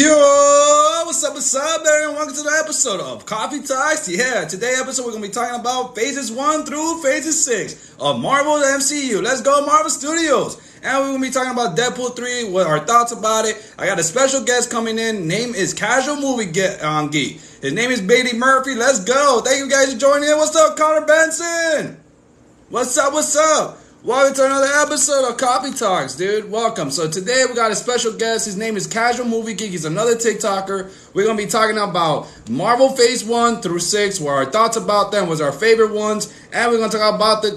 Yo, what's up, everyone? Welcome to the episode of Coffee Talks. Yeah, today episode we're going to be talking about phases 1 through phases 6 of Marvel's MCU. Let's go, Marvel Studios. And we're going to be talking about Deadpool 3, what our thoughts about it. I got a special guest coming in. Name is Casual Movie Geek. His name is Bailey Murphy. Let's go. Thank you guys for joining in. What's up, Connor Benson? What's up? Welcome to another episode of Coffee Talks, dude. Welcome. So today we got a special guest. His name is Casual Movie Geek. He's another TikToker. We're going to be talking about Marvel Phase 1 through 6, what our thoughts about them, was our favorite ones, and we're going to talk about the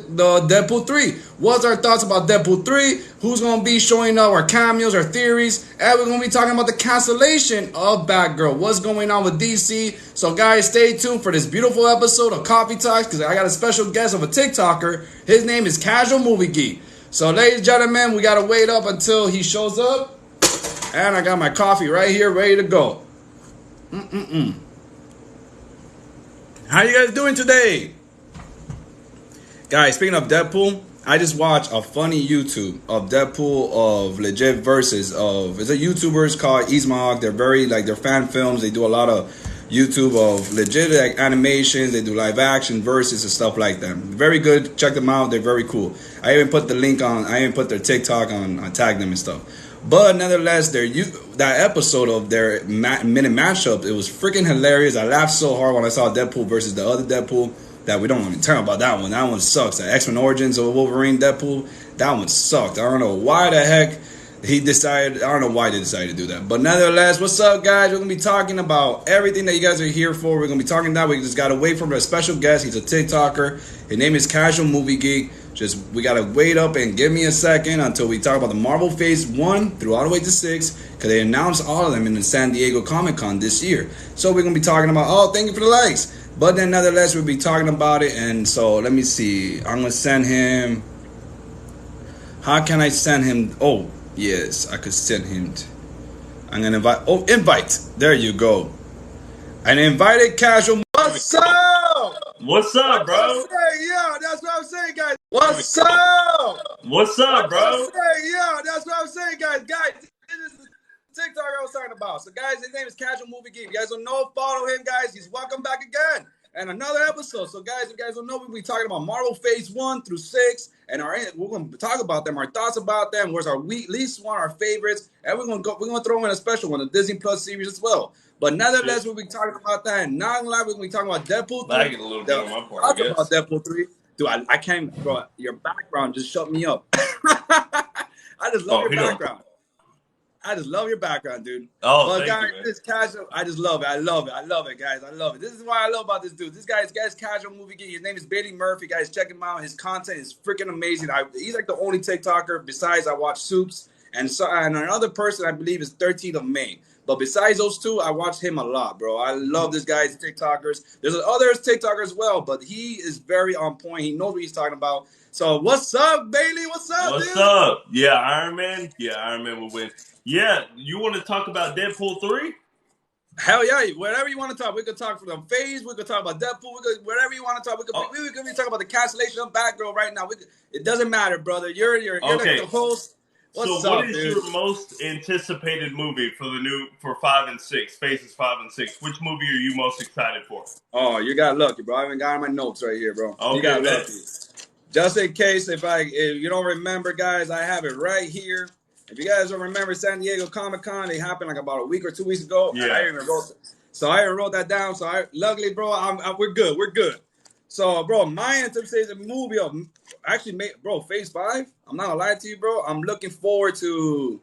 Deadpool 3. What's our thoughts about Deadpool 3? Who's going to be showing up, our cameos, our theories, and we're going to be talking about the cancellation of Batgirl. What's going on with DC? So guys, stay tuned for this beautiful episode of Coffee Talks because I got a special guest of a TikToker. His name is Casual Movie Geek. So ladies and gentlemen, we got to wait up until he shows up. And I got my coffee right here ready to go. How you guys doing today? Guys, speaking of Deadpool, I just watched a funny YouTube of Deadpool of legit verses of, it's a YouTubers called Ismahawk. They're very, they're fan films. They do a lot of YouTube of legit animations. They do live action verses and stuff like that. Very good. Check them out. They're very cool. I even put the link on, I even put their TikTok on, I tagged them and stuff. But nonetheless, that episode of their minute mashup, it was freaking hilarious. I laughed so hard when I saw Deadpool versus the other Deadpool that we don't want to talk about that one. That one sucks. The X-Men Origins of Wolverine Deadpool, that one sucked. I don't know why the heck he decided. I don't know why they decided to do that. But nonetheless, what's up, guys? We're going to be talking about everything that you guys are here for. We're going to be talking about. We just got to wait for a special guest. He's a TikToker. His name is Casual Movie Geek. We got to wait up and give me a second until we talk about the Marvel Phase 1 through all the way to 6. Because they announced all of them in the San Diego Comic-Con this year. So we're going to be talking about, thank you for the likes. But then nonetheless, we'll be talking about it. And so let me see. I'm going to send him. How can I send him? Oh, yes, I could send him. I'm going to invite. Oh, invite. There you go. An invited Casual. What's up? What's up, bro? Yeah, that's what I'm saying, guys. What's up? What's up, bro? Yeah, that's what I'm saying, guys. Guys, this is the TikTok I was talking about. So, guys, his name is Casual Movie Geek. You guys don't know, follow him, guys. He's welcome back again. And another episode. So, guys, if you guys don't know, we'll be talking about Marvel Phase 1 through 6. And we're going to talk about them, our thoughts about them, where's our least one, our favorites. And we're going to throw in a special one, the Disney Plus series as well. But nonetheless, we'll be talking about that. And not live, we're going to be talking about Deadpool 3. I get a little bit on my part, I guess. About Deadpool 3. Dude, I can't, bro. Your background just shut me up. I just love your background. I just love your background, dude. Oh, but guys, you, this Casual, I just love it. I love it, guys. I love it. This is what I love about this dude. This guy's Casual Movie Geek. His name is Bailey Murphy. Guys, check him out. His content is freaking amazing. He's like the only TikToker besides I watch Soups and another person I believe is 13th of May. But besides those two, I watch him a lot, bro. I love this guy's TikTokers. There's others TikTokers as well, but he is very on point. He knows what he's talking about. So what's up, Bailey? What's up, What's dude? up? Yeah, Iron Man. Yeah, Iron Man will win. Yeah, you want to talk about Deadpool 3? Hell yeah. Whatever you want to talk. We could talk from the phase. We could talk about Deadpool. Whatever you want to talk. We could be talking about the cancellation of Batgirl right now. It doesn't matter, brother. You're okay. Like the host. What's what up, is dude? your most anticipated movie for 5 and 6, phases 5 and 6? Which movie are you most excited for? Oh, you got lucky, bro. I haven't got my notes right here, bro. Okay, you got lucky. Just in case, if you don't remember, guys, I have it right here. If you guys don't remember San Diego Comic-Con, they happened like about a week or 2 weeks ago. Yeah. I even wrote that down. So luckily, bro, we're good. We're good. So, bro, my anticipated movie of Phase 5. I'm not gonna lie to you, bro. I'm looking forward to,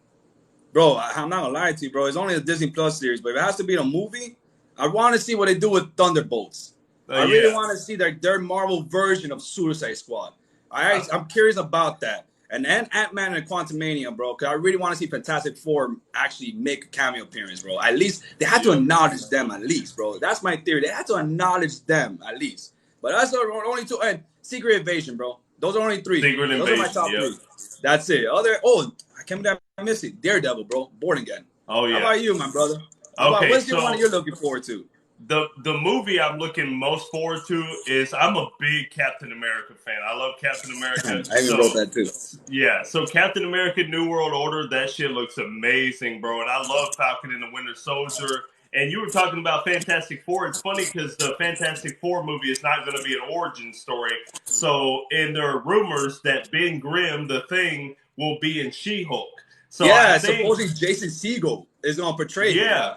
bro. I'm not gonna lie to you, bro. It's only a Disney Plus series, but if it has to be a movie, I want to see what they do with Thunderbolts. I really want to see their Marvel version of Suicide Squad. I'm curious about that. And then Ant-Man and Quantumania, bro, because I really want to see Fantastic Four actually make a cameo appearance, bro. At least they had to acknowledge them, at least, bro. That's my theory. They had to acknowledge them, at least. But that's the only two. And Secret Invasion, bro. Those are only 3. Secret Those Invasion, are my top 3. That's it. I can't believe I missed it. Daredevil, bro. Born Again. Oh, yeah. How about you, my brother? What's the one you're looking forward to? The movie I'm looking most forward to is I'm a big Captain America fan. I love Captain America. I even wrote that too. Yeah, so Captain America New World Order, that shit looks amazing, bro. And I love Falcon and the Winter Soldier. And you were talking about Fantastic Four. It's funny because the Fantastic Four movie is not going to be an origin story. So, and there are rumors that Ben Grimm, the Thing, will be in She-Hulk. So yeah, I think, supposedly Jason Segel is going to portray him. Yeah.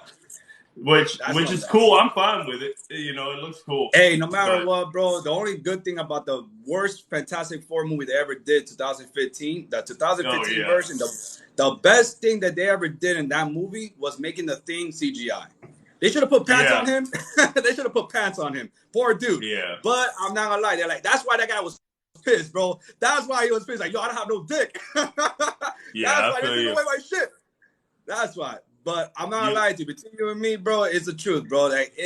Which is cool. I'm fine with it. You know, it looks cool. Hey, no matter what, bro, the only good thing about the worst Fantastic Four movie they ever did, 2015, the 2015 version, the best thing that they ever did in that movie was making the Thing CGI. They should have put pants on him. They should have put pants on him. Poor dude. Yeah. But I'm not gonna lie, they're like, that's why that guy was pissed, bro. That's why he was pissed. Like, yo, I don't have no dick. That's why they took away my shit. That's why. But I'm not gonna lie to you. Between you and me, bro, it's the truth, bro. Like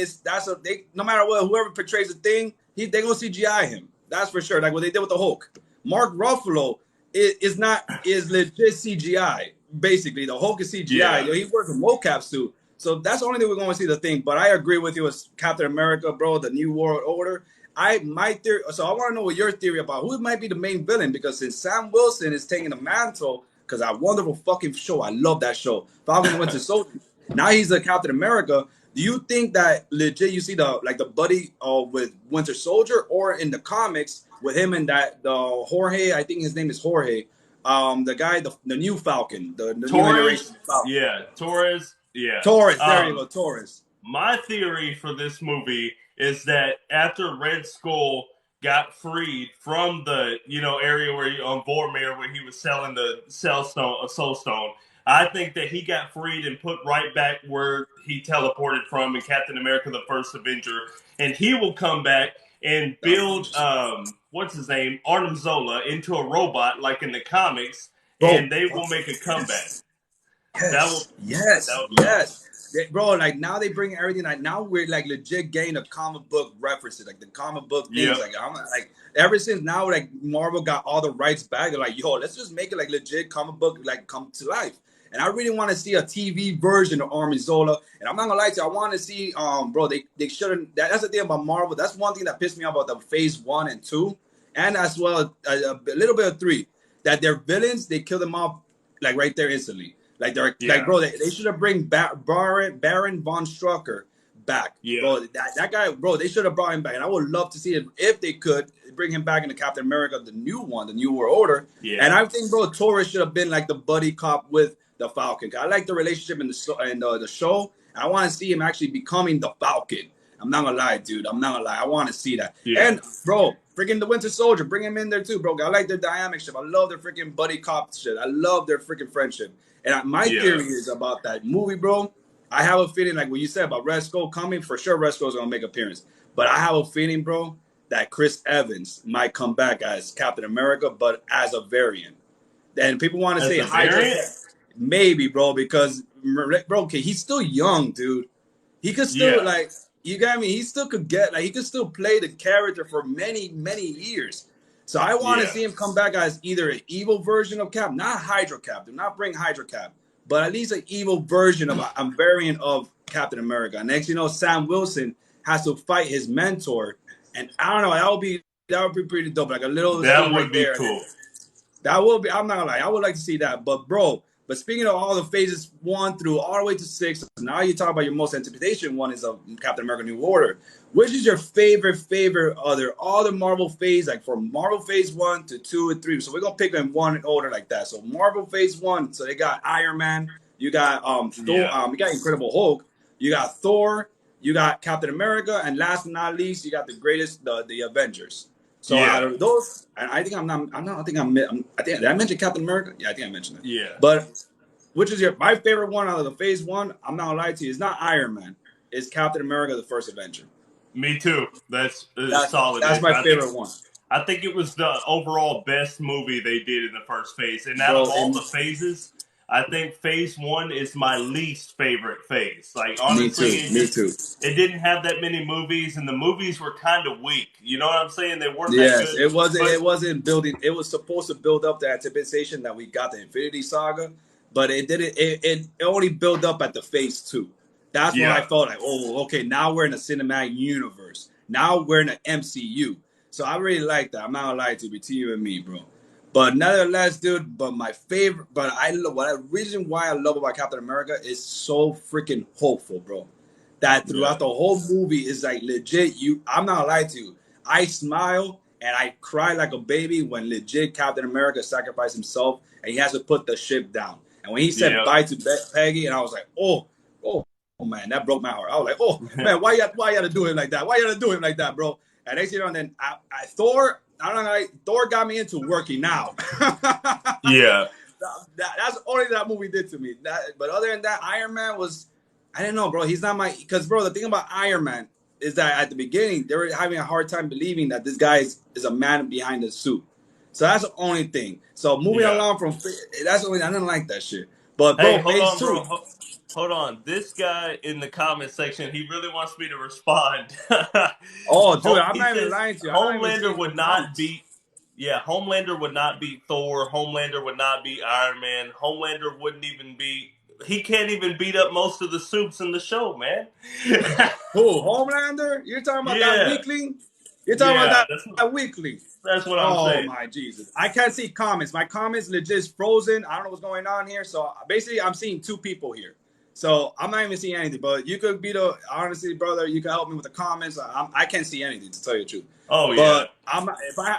no matter what, whoever portrays the Thing, they gonna CGI him. That's for sure. Like what they did with the Hulk. Mark Ruffalo is legit CGI. Basically, the Hulk is CGI. Yeah. Yo, he works with mocap suit. So that's the only thing we're going to see the Thing. But I agree with you as Captain America, bro, the New World Order. My theory. So I want to know what your theory about who might be the main villain, because since Sam Wilson is taking the mantle, because that wonderful fucking show, I love that show, Falcon and Winter Soldier. Now he's the Captain America. Do you think that legit you see the buddy with Winter Soldier, or in the comics with him and the Jorge? I think his name is Jorge. The guy, the new Falcon, the new generation Falcon. Yeah, Torres. Yeah. Torres, there you go, Torres. My theory for this movie is that after Red Skull got freed from the area where on Vormir where he was selling the Soul Stone, I think that he got freed and put right back where he teleported from in Captain America: The First Avenger, and he will come back and build what's his name, Arnim Zola, into a robot like in the comics, and they will make a comeback. Yes. Bro, like now they bring everything. Like now we're like legit getting the comic book references, like the comic book things. Like I'm like ever since now, like Marvel got all the rights back. They're like, yo, let's just make it like legit comic book, like come to life. And I really want to see a TV version of Arnim Zola. And I'm not gonna lie to you, I want to see, bro. They shouldn't. That's the thing about Marvel. That's one thing that pissed me off about the Phase 1 and 2, and as well a little bit of 3. That their villains, they kill them off like right there instantly. Like they're like, bro, they should have bring Baron von Strucker back. Yeah, bro, that guy, bro, they should have brought him back, and I would love to see it if they could bring him back into Captain America, the new one, the New World Order. Yeah, and I think, bro, Torres should have been like the buddy cop with the Falcon. I like the relationship in the show. I want to see him actually becoming the Falcon. I'm not gonna lie, dude. I'm not gonna lie. I want to see that. Yeah. And bro, freaking the Winter Soldier, bring him in there too, bro. I like their dynamic shit. I love their freaking buddy cop shit. I love their freaking friendship. And my theory is about that movie, bro. I have a feeling, like what you said about Red Skull coming. For sure, Red Skull's gonna make an appearance. But I have a feeling, bro, that Chris Evans might come back as Captain America, but as a variant. And people want to say Hydra. Maybe, bro, because bro, okay, he's still young, dude. He could still like, you got me. He still could he could still play the character for many, many years. So I want to see him come back as either an evil version of Cap, not Hydra Cap. Do not bring Hydra Cap, but at least an evil version of a variant of Captain America. Next, Sam Wilson has to fight his mentor, and I don't know. That would be pretty dope. Like a little. That would be cool. That will be. I'm not gonna lie. I would like to see that. But bro. But speaking of all the phases 1 through all the way to 6, now you talk about your most anticipation one is of Captain America: New Order. Which is your favorite other all the Marvel phase, like from Marvel Phase 1 to 2 and 3? So we're gonna pick in one order like that. So Marvel Phase 1, so they got Iron Man, you got Thor, you got Incredible Hulk, you got Thor, you got Captain America, and last but not least, you got the Avengers. So out of those, I think did I mention Captain America? Yeah, I think I mentioned it. Yeah. But which is my favorite one out of the Phase 1? I'm not gonna lie to you. It's not Iron Man. It's Captain America: The First Avenger. Me too. That's solid. That's my favorite one. I think it was the overall best movie they did in the first phase. And out of all the phases, I think Phase 1 is my least favorite phase. Like, honestly, me too. It didn't have that many movies, and the movies were kind of weak. You know what I'm saying? They weren't that good. It wasn't building. It was supposed to build up the anticipation that we got the Infinity Saga, but it didn't. It only built up at the Phase 2. That's when I felt like, oh, okay, now we're in a cinematic universe. Now we're in an MCU. So I really like that. I'm not gonna lie to you, between you and me, bro. But nevertheless, dude, but my favorite, but I love, reason why I love about Captain America is so freaking hopeful, bro. That throughout the whole movie is like legit. I'm not gonna lie to you. I smile and I cry like a baby when legit Captain America sacrificed himself and he has to put the ship down. And when he said bye to Peggy, and I was like, oh man, that broke my heart. I was like, oh man, why you gotta do him like that? Why you gotta do him like that, bro? And next, and then Thor, I don't know, Thor got me into working out. That's the only thing that movie did to me. But other than that, Iron Man was, I don't know, bro. He's not my, because bro, the thing about Iron Man is that at the beginning they were having a hard time believing that this guy is a man behind the suit. So that's the only thing. So moving along from, that's the only, I didn't like that shit. But bro, phase 2. Bro. Hold on. This guy in the comment section, he really wants me to respond. Oh, dude, I'm not even lying to you. Homelander would not beat. Yeah, Homelander would not beat Thor. Homelander would not beat Iron Man. Homelander wouldn't even beat. He can't even beat up most of the suits in the show, man. Who, Homelander? You're talking about that weakling? You're talking about that weakling? That's what I'm saying. Oh my Jesus! I can't see comments. My comments legit is frozen. I don't know what's going on here. So basically, I'm seeing 2 people here. So I'm not even seeing anything. But you could be honestly, brother. You can help me with the comments. I can't see anything, to tell you the truth. Oh but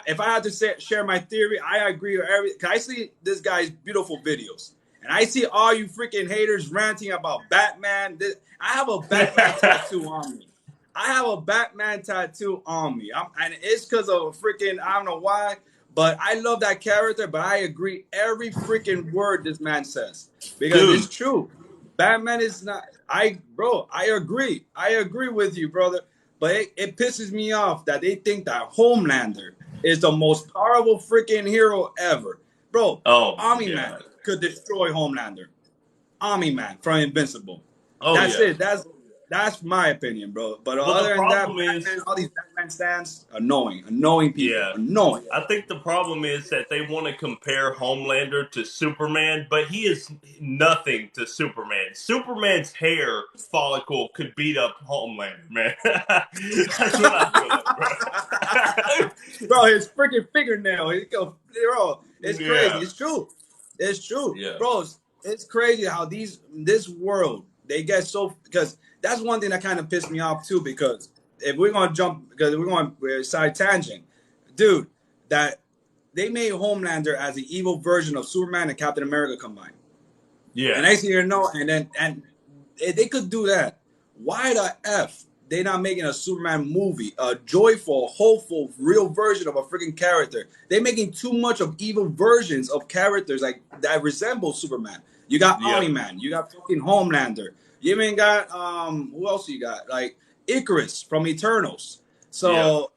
if I had to share my theory, I agree with everything. Cause I see this guy's beautiful videos, and I see all you freaking haters ranting about Batman. I have a Batman tattoo on me. I have a Batman tattoo on me. And it's because of a freaking, I don't know why, but I love that character, but I agree every freaking word this man says. Because it's true. Batman is not, I agree. I agree with you, brother. But it pisses me off that they think that Homelander is the most powerful freaking hero ever. Bro, Omni-Man could destroy Homelander. Omni-Man from Invincible. That's it. That's my opinion, bro. But other than that, Batman, all these Batman stands, annoying people, annoying. I think the problem is that they want to compare Homelander to Superman, but he is nothing to Superman. Superman's hair follicle could beat up Homelander, man. That's what I feel like, bro. His freaking fingernail, it's crazy. It's true. It's true, bro. It's crazy how this world, they get so, because that's one thing that kind of pissed me off too, because if we're going to jump, because we're side tangent, dude, that they made Homelander as the evil version of Superman and Captain America combined. Yeah. And next thing you know, and they could do that. Why the F they not making a Superman movie, a joyful, hopeful, real version of a freaking character? They making too much of evil versions of characters like that resemble Superman. You got Omni-Man, you got fucking Homelander. You even got who else you got? Like Icarus from Eternals. So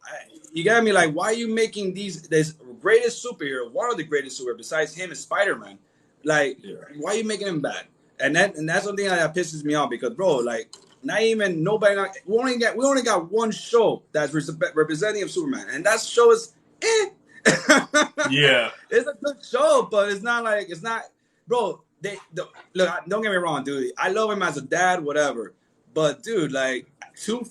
you got me like, why are you making this greatest superhero, one of the greatest superheroes besides him is Spider-Man? Like, why are you making him bad? And that's something that pisses me off, because bro, like, not even nobody. We only got one show that's representing of Superman, and that show is it's a good show, but it's not, bro. Look, don't get me wrong, dude. I love him as a dad, whatever. But dude, like two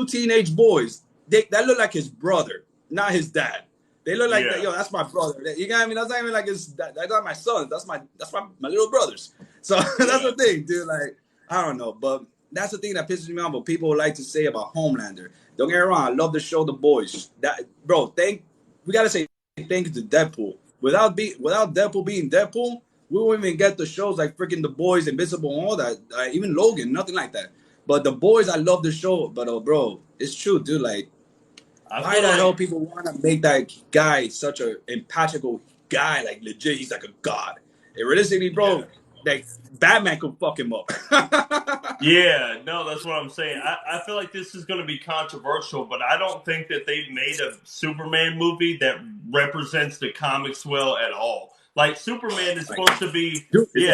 teenage boys, that look like his brother, not his dad. They look like that. Yo, that's my brother. You know what I mean? That's not even like that's not my son. That's my little brothers. So that's the thing, dude. Like, I don't know, but that's the thing that pisses me off. What people like to say about Homelander. Don't get me wrong. I love the show The Boys. We gotta say thank you to Deadpool. Without Deadpool being Deadpool, we won't even get the shows like freaking The Boys, Invincible, and all that. Even Logan, nothing like that. But The Boys, I love the show. But bro, it's true, dude. Like, why the hell people want to make that guy such an impeccable guy? Like, legit, he's like a god. And realistically, bro, like Batman could fuck him up. That's what I'm saying. I feel like this is going to be controversial, but I don't think that they've made a Superman movie that represents the comics well at all. Like, Superman is supposed to be,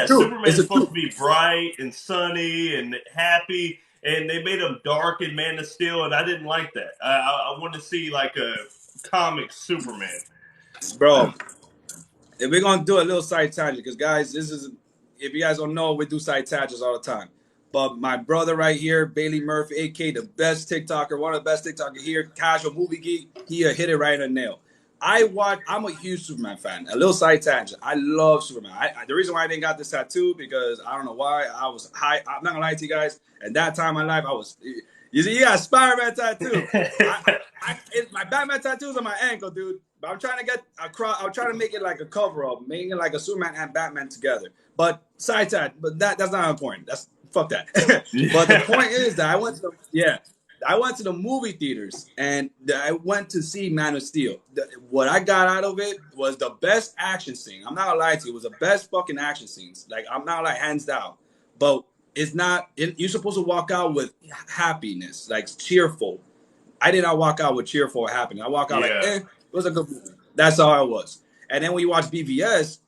Superman is supposed to be bright and sunny and happy, and they made him dark in Man of Steel, and I didn't like that. I want to see, like, a comic Superman. Bro, if we're going to do a little side tangent, because, guys, if you guys don't know, we do side tangents all the time. But my brother right here, Bailey Murphy, aka the best TikToker, one of the best TikTokers here, casual movie geek, he hit it right in the nail. I'm a huge Superman fan. A little side tangent. I love Superman. The reason why I didn't got this tattoo because I don't know why. I was high. I'm not gonna lie to you guys. At that time in my life, I was. You see, you got a Spider-Man tattoo. My Batman tattoo is on my ankle, dude. But I'm trying to get across. I'm trying to make it like a cover up, making it like a Superman and Batman together. But side tat. But that's not important. That's fuck that. But the point is that I went to the movie theaters and I went to see Man of Steel. What I got out of it was the best action scene. I'm not gonna lie to you. It was the best fucking action scenes. Like, I'm not like hands down. But it's not, you're supposed to walk out with happiness, like cheerful. I did not walk out with cheerful or happiness. I walk out like, it was a good movie. That's all it was. And then when you watch BVS,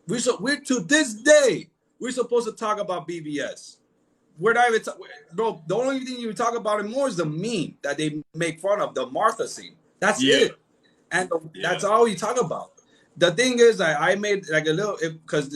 we're to this day, we're supposed to talk about BVS. We're not even, bro. The only thing you talk about it more is the meme that they make fun of, the Martha scene. That's it, and that's all you talk about. The thing is, I made like a little because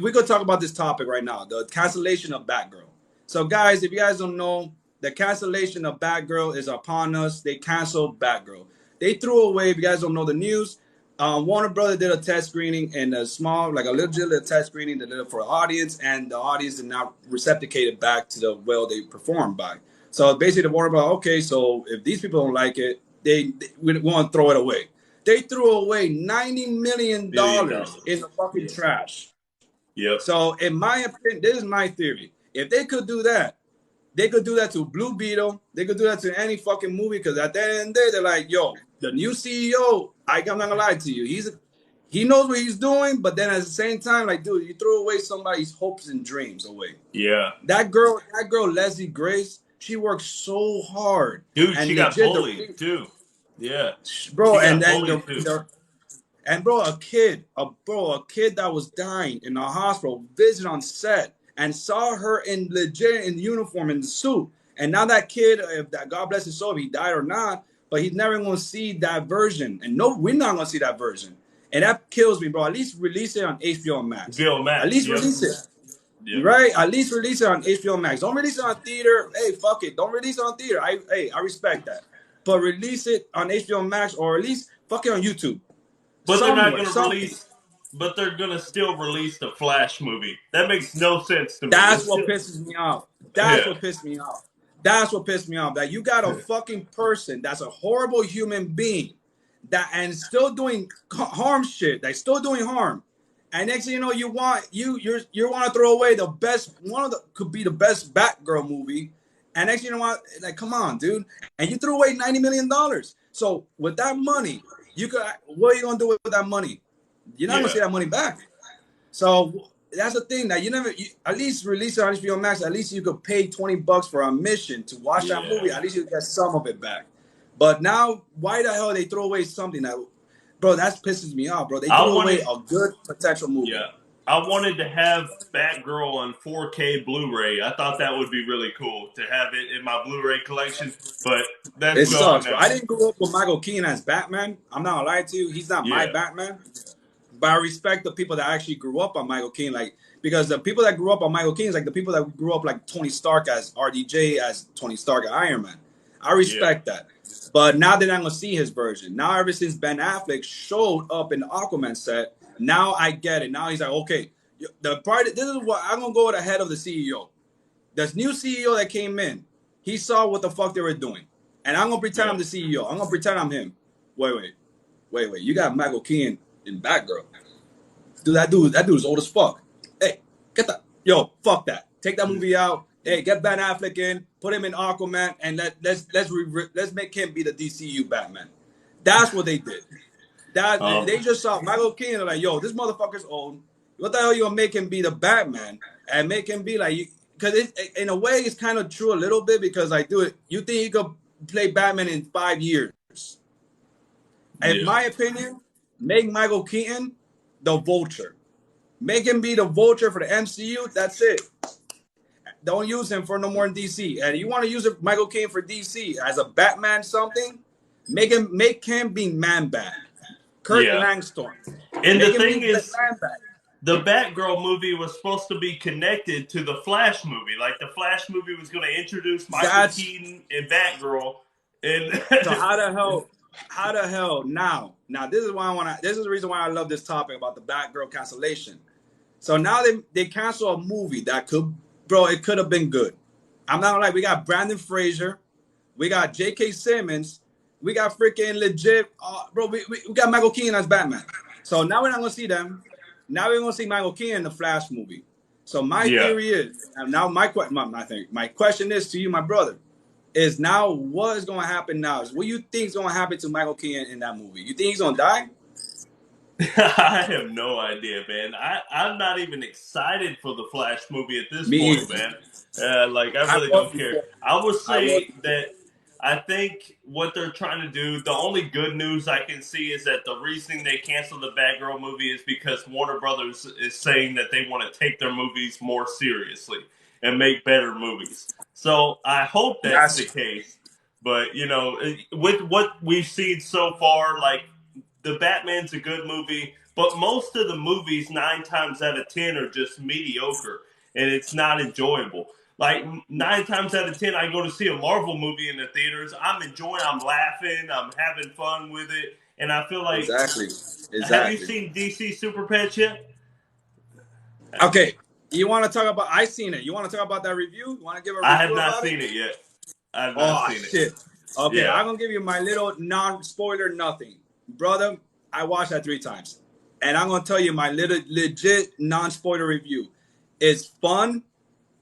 we could talk about this topic right now, the cancellation of Batgirl. So, guys, if you guys don't know, the cancellation of Batgirl is upon us. They canceled Batgirl. They threw away. If you guys don't know the news, Warner Brothers did a test screening and a small, like a legit test screening that did it for the audience, and the audience did not reciprocate it back to the well they performed by. So basically, the Warner Brothers, okay, so if these people don't like it, we want to throw it away. They threw away $90 million in the fucking trash. Yep. So in my opinion, this is my theory. If they could do that, they could do that to Blue Beetle. They could do that to any fucking movie because at the end of the day, they're like, yo, the new CEO, I'm not gonna lie to you. He knows what he's doing, but then at the same time, like, dude, you throw away somebody's hopes and dreams away. Yeah. That girl, Leslie Grace, she worked so hard. Dude, she got bullied too. Yeah. Bro, and then a kid that was dying in the hospital visited on set and saw her in uniform in the suit. And now that kid, if that, God bless his soul, if he died or not, but he's never going to see that version. And no, we're not going to see that version. And that kills me, bro. At least release it on HBO Max. At least release it. Yep. Right? At least release it on HBO Max. Don't release it on theater. Hey, fuck it. Don't release it on theater. I respect that. But release it on HBO Max or at least fuck it on YouTube. But they're not going to release... But they're going to still release the Flash movie. That makes no sense to me. That's what pisses me off. That's what pissed me off. That's what pissed me off. That you got a fucking person that's a horrible human being and still doing harm shit. That's still doing harm. And next thing you know, you want to throw away the best, could be the best Batgirl movie. And next thing you know, like, come on, dude. And you threw away $90 million. So with that money, what are you going to do with that money? You're not going to see that money back. So that's the thing that you at least release it on HBO Max. At least you could pay $20 for admission to watch that movie. At least you get some of it back. But now, why the hell they throw away something that, bro? That pisses me off, bro. They throw away a good potential movie. Yeah, I wanted to have Batgirl on 4K Blu-ray. I thought that would be really cool to have it in my Blu-ray collection. But that's it sucks. Bro. I didn't grow up with Michael Keaton as Batman. I'm not gonna lie to you. He's not my Batman. But I respect the people that actually grew up on Michael Keaton, like, because the people that grew up on Michael Keaton is like the people that grew up like Tony Stark as RDJ, as Tony Stark as Iron Man. I respect that. But now they're not going to see his version. Now, ever since Ben Affleck showed up in the Aquaman set, now I get it. Now he's like, okay, this is what I'm going to go with the head of the CEO. This new CEO that came in, he saw what the fuck they were doing. And I'm going to pretend I'm the CEO. I'm going to pretend I'm him. Wait. You got Michael Keaton in Batgirl. Dude, that dude's old as fuck. Hey, fuck that. Take that movie out. Hey, get Ben Affleck in, put him in Aquaman, and let's make him be the DCEU Batman. That's what they did. They just saw Michael Keaton like, yo, this motherfucker's old. What the hell you gonna make him be the Batman and make him be like? Because in a way it's kind of true a little bit because like, dude, you think you could play Batman in 5 years? In my opinion, make Michael Keaton the Vulture. Make him be the Vulture for the MCU. That's it. Don't use him for no more in DC. And you want to use Michael Keaton for DC as a Batman something, make him be Man-Bat. Kurt Langston. And the thing is, the Batgirl movie was supposed to be connected to the Flash movie. Like the Flash movie was going to introduce Michael That's Keaton and Batgirl, and so how the hell now this is why I want to, this is the reason why I love this topic about the Batgirl cancellation. So now they cancel a movie that could, bro, it could have been good. I'm not like, we got Brandon Fraser, we got J.K. Simmons, we got freaking legit, bro, we got Michael Keaton as Batman. So now we're not gonna see them. Now we're gonna see Michael Keaton in the Flash movie. So my theory is, and now my question is to you, my brother, is now what is gonna happen now? Is what you think is gonna happen to Michael Keaton in that movie? You think he's gonna die? I have no idea, man. I'm not even excited for the Flash movie at this Me point, either. man. Like, I really don't care. I would I was say that I think what they're trying to do, the only good news I can see is that the reason they canceled the Batgirl movie is because Warner Brothers is saying that they want to take their movies more seriously and make better movies. So I hope that's the case. But, you know, with what we've seen so far, like, the Batman's a good movie, but most of the movies, 9 times out of 10, are just mediocre, and it's not enjoyable. Like 9 times out of 10, I go to see a Marvel movie in the theaters. I'm enjoying, I'm laughing, I'm having fun with it, and I feel like exactly. Have you seen DC Super Pets yet? Okay, you want to talk about? I seen it. You want to talk about that review? You want to give a review? I have not seen it yet. I have not seen it. Okay, Yeah. I'm gonna give you my little non-spoiler nothing, brother. I watched that 3 times, and I'm gonna tell you my little legit non-spoiler review. It's fun,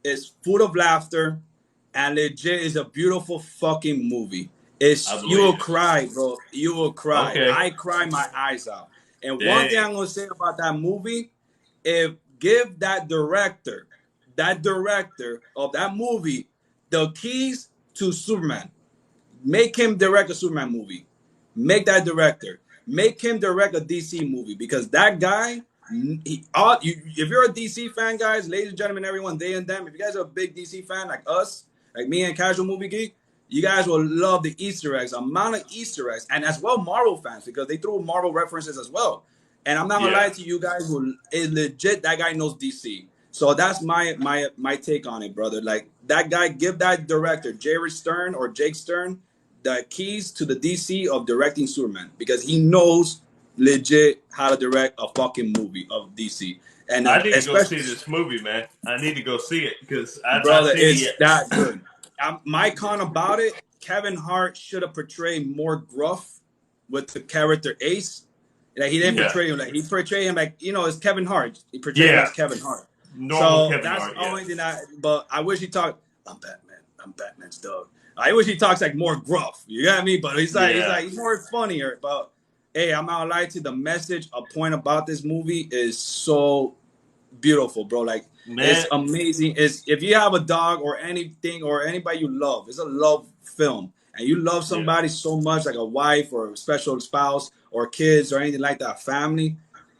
it's full of laughter, and legit is a beautiful fucking movie. You will cry, bro. You will cry. Okay. I cry my eyes out. And one thing I'm gonna say about that movie, give that director of that movie the keys to Superman. Make him direct a Superman movie. Make that director. Make him direct a DC movie, because that guy, if you're a DC fan, guys, ladies and gentlemen, everyone, they and them, if you guys are a big DC fan like us, like me and Casual Movie Geek, you guys will love the Easter eggs, amount of Easter eggs, and as well Marvel fans, because they threw Marvel references as well. And I'm not gonna lie to you guys, is legit, that guy knows DC. So that's my take on it, brother. Like, that guy, give that director, Jerry Stern or Jake Stern, the keys to the DC of directing Superman, because he knows legit how to direct a fucking movie of DC. And I need to go see this movie, man. I need to go see it, because brother, it's that good. My con about it, Kevin Hart should have portrayed more gruff with the character Ace. Like, he didn't portray him like, he portrayed him like, you know, it's Kevin Hart. He portrayed him as Kevin Hart. Normal Kevin that's Hart, the only thing but I wish he talked, I'm Batman. I'm Batman's dog. I wish he talks like more gruff. You get me? But he's more funnier. But hey, I'm not gonna lie to you, the message, a point about this movie is so beautiful, bro. Like, man, it's amazing. It's, if you have a dog or anything or anybody you love, it's a love film, and you love somebody so much, like a wife or a special spouse or kids or anything like that, family,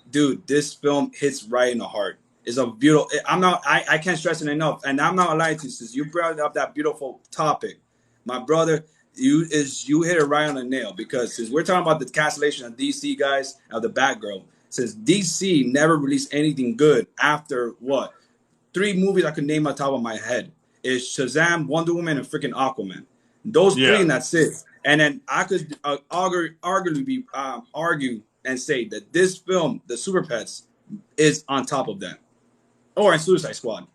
dude, this film hits right in the heart. It's a beautiful. I can't stress it enough, and I'm not gonna lie to you, since you brought up that beautiful topic, my brother. You hit it right on the nail, because since we're talking about the cancellation of DC, guys, of the Batgirl, since DC never released anything good after what 3 movies I could name on top of my head is Shazam, Wonder Woman, and freaking Aquaman. Those 3, and that's it. And then I could argue and say that this film, The Super Pets, is on top of that, or in Suicide Squad,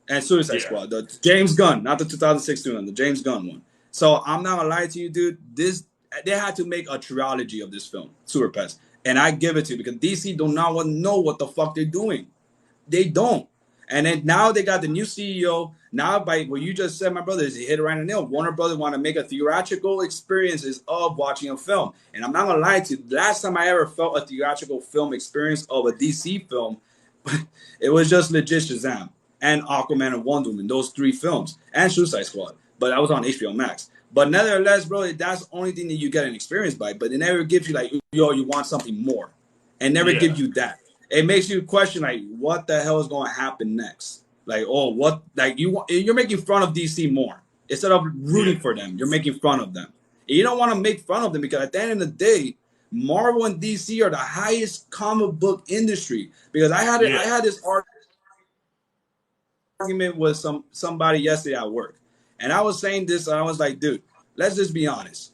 Squad, the James Gunn, not the 2016 one, the James Gunn one. So I'm not gonna lie to you, dude. They had to make a trilogy of this film, Super Pets, and I give it to you, because DC do not want to know what the fuck they're doing. They don't. And then now they got the new CEO. Now, by what you just said, my brother, is he hit it right on the nail. Warner Brothers want to make a theatrical experiences of watching a film. And I'm not gonna lie to you, last time I ever felt a theatrical film experience of a DC film, it was just legit Shazam and Aquaman and Wonder Woman, those 3 films, and Suicide Squad. But that was on HBO Max. But nevertheless, bro, that's the only thing that you get an experience by. But it never gives you, like, yo, you want something more. And never gives you that. It makes you question, like, what the hell is going to happen next? Like, oh, what? Like, you're making fun of DC more. Instead of rooting for them, you're making fun of them. And you don't want to make fun of them, because at the end of the day, Marvel and DC are the highest comic book industry because I had this argument with somebody yesterday at work, and I was saying this, and I was like, dude, let's just be honest.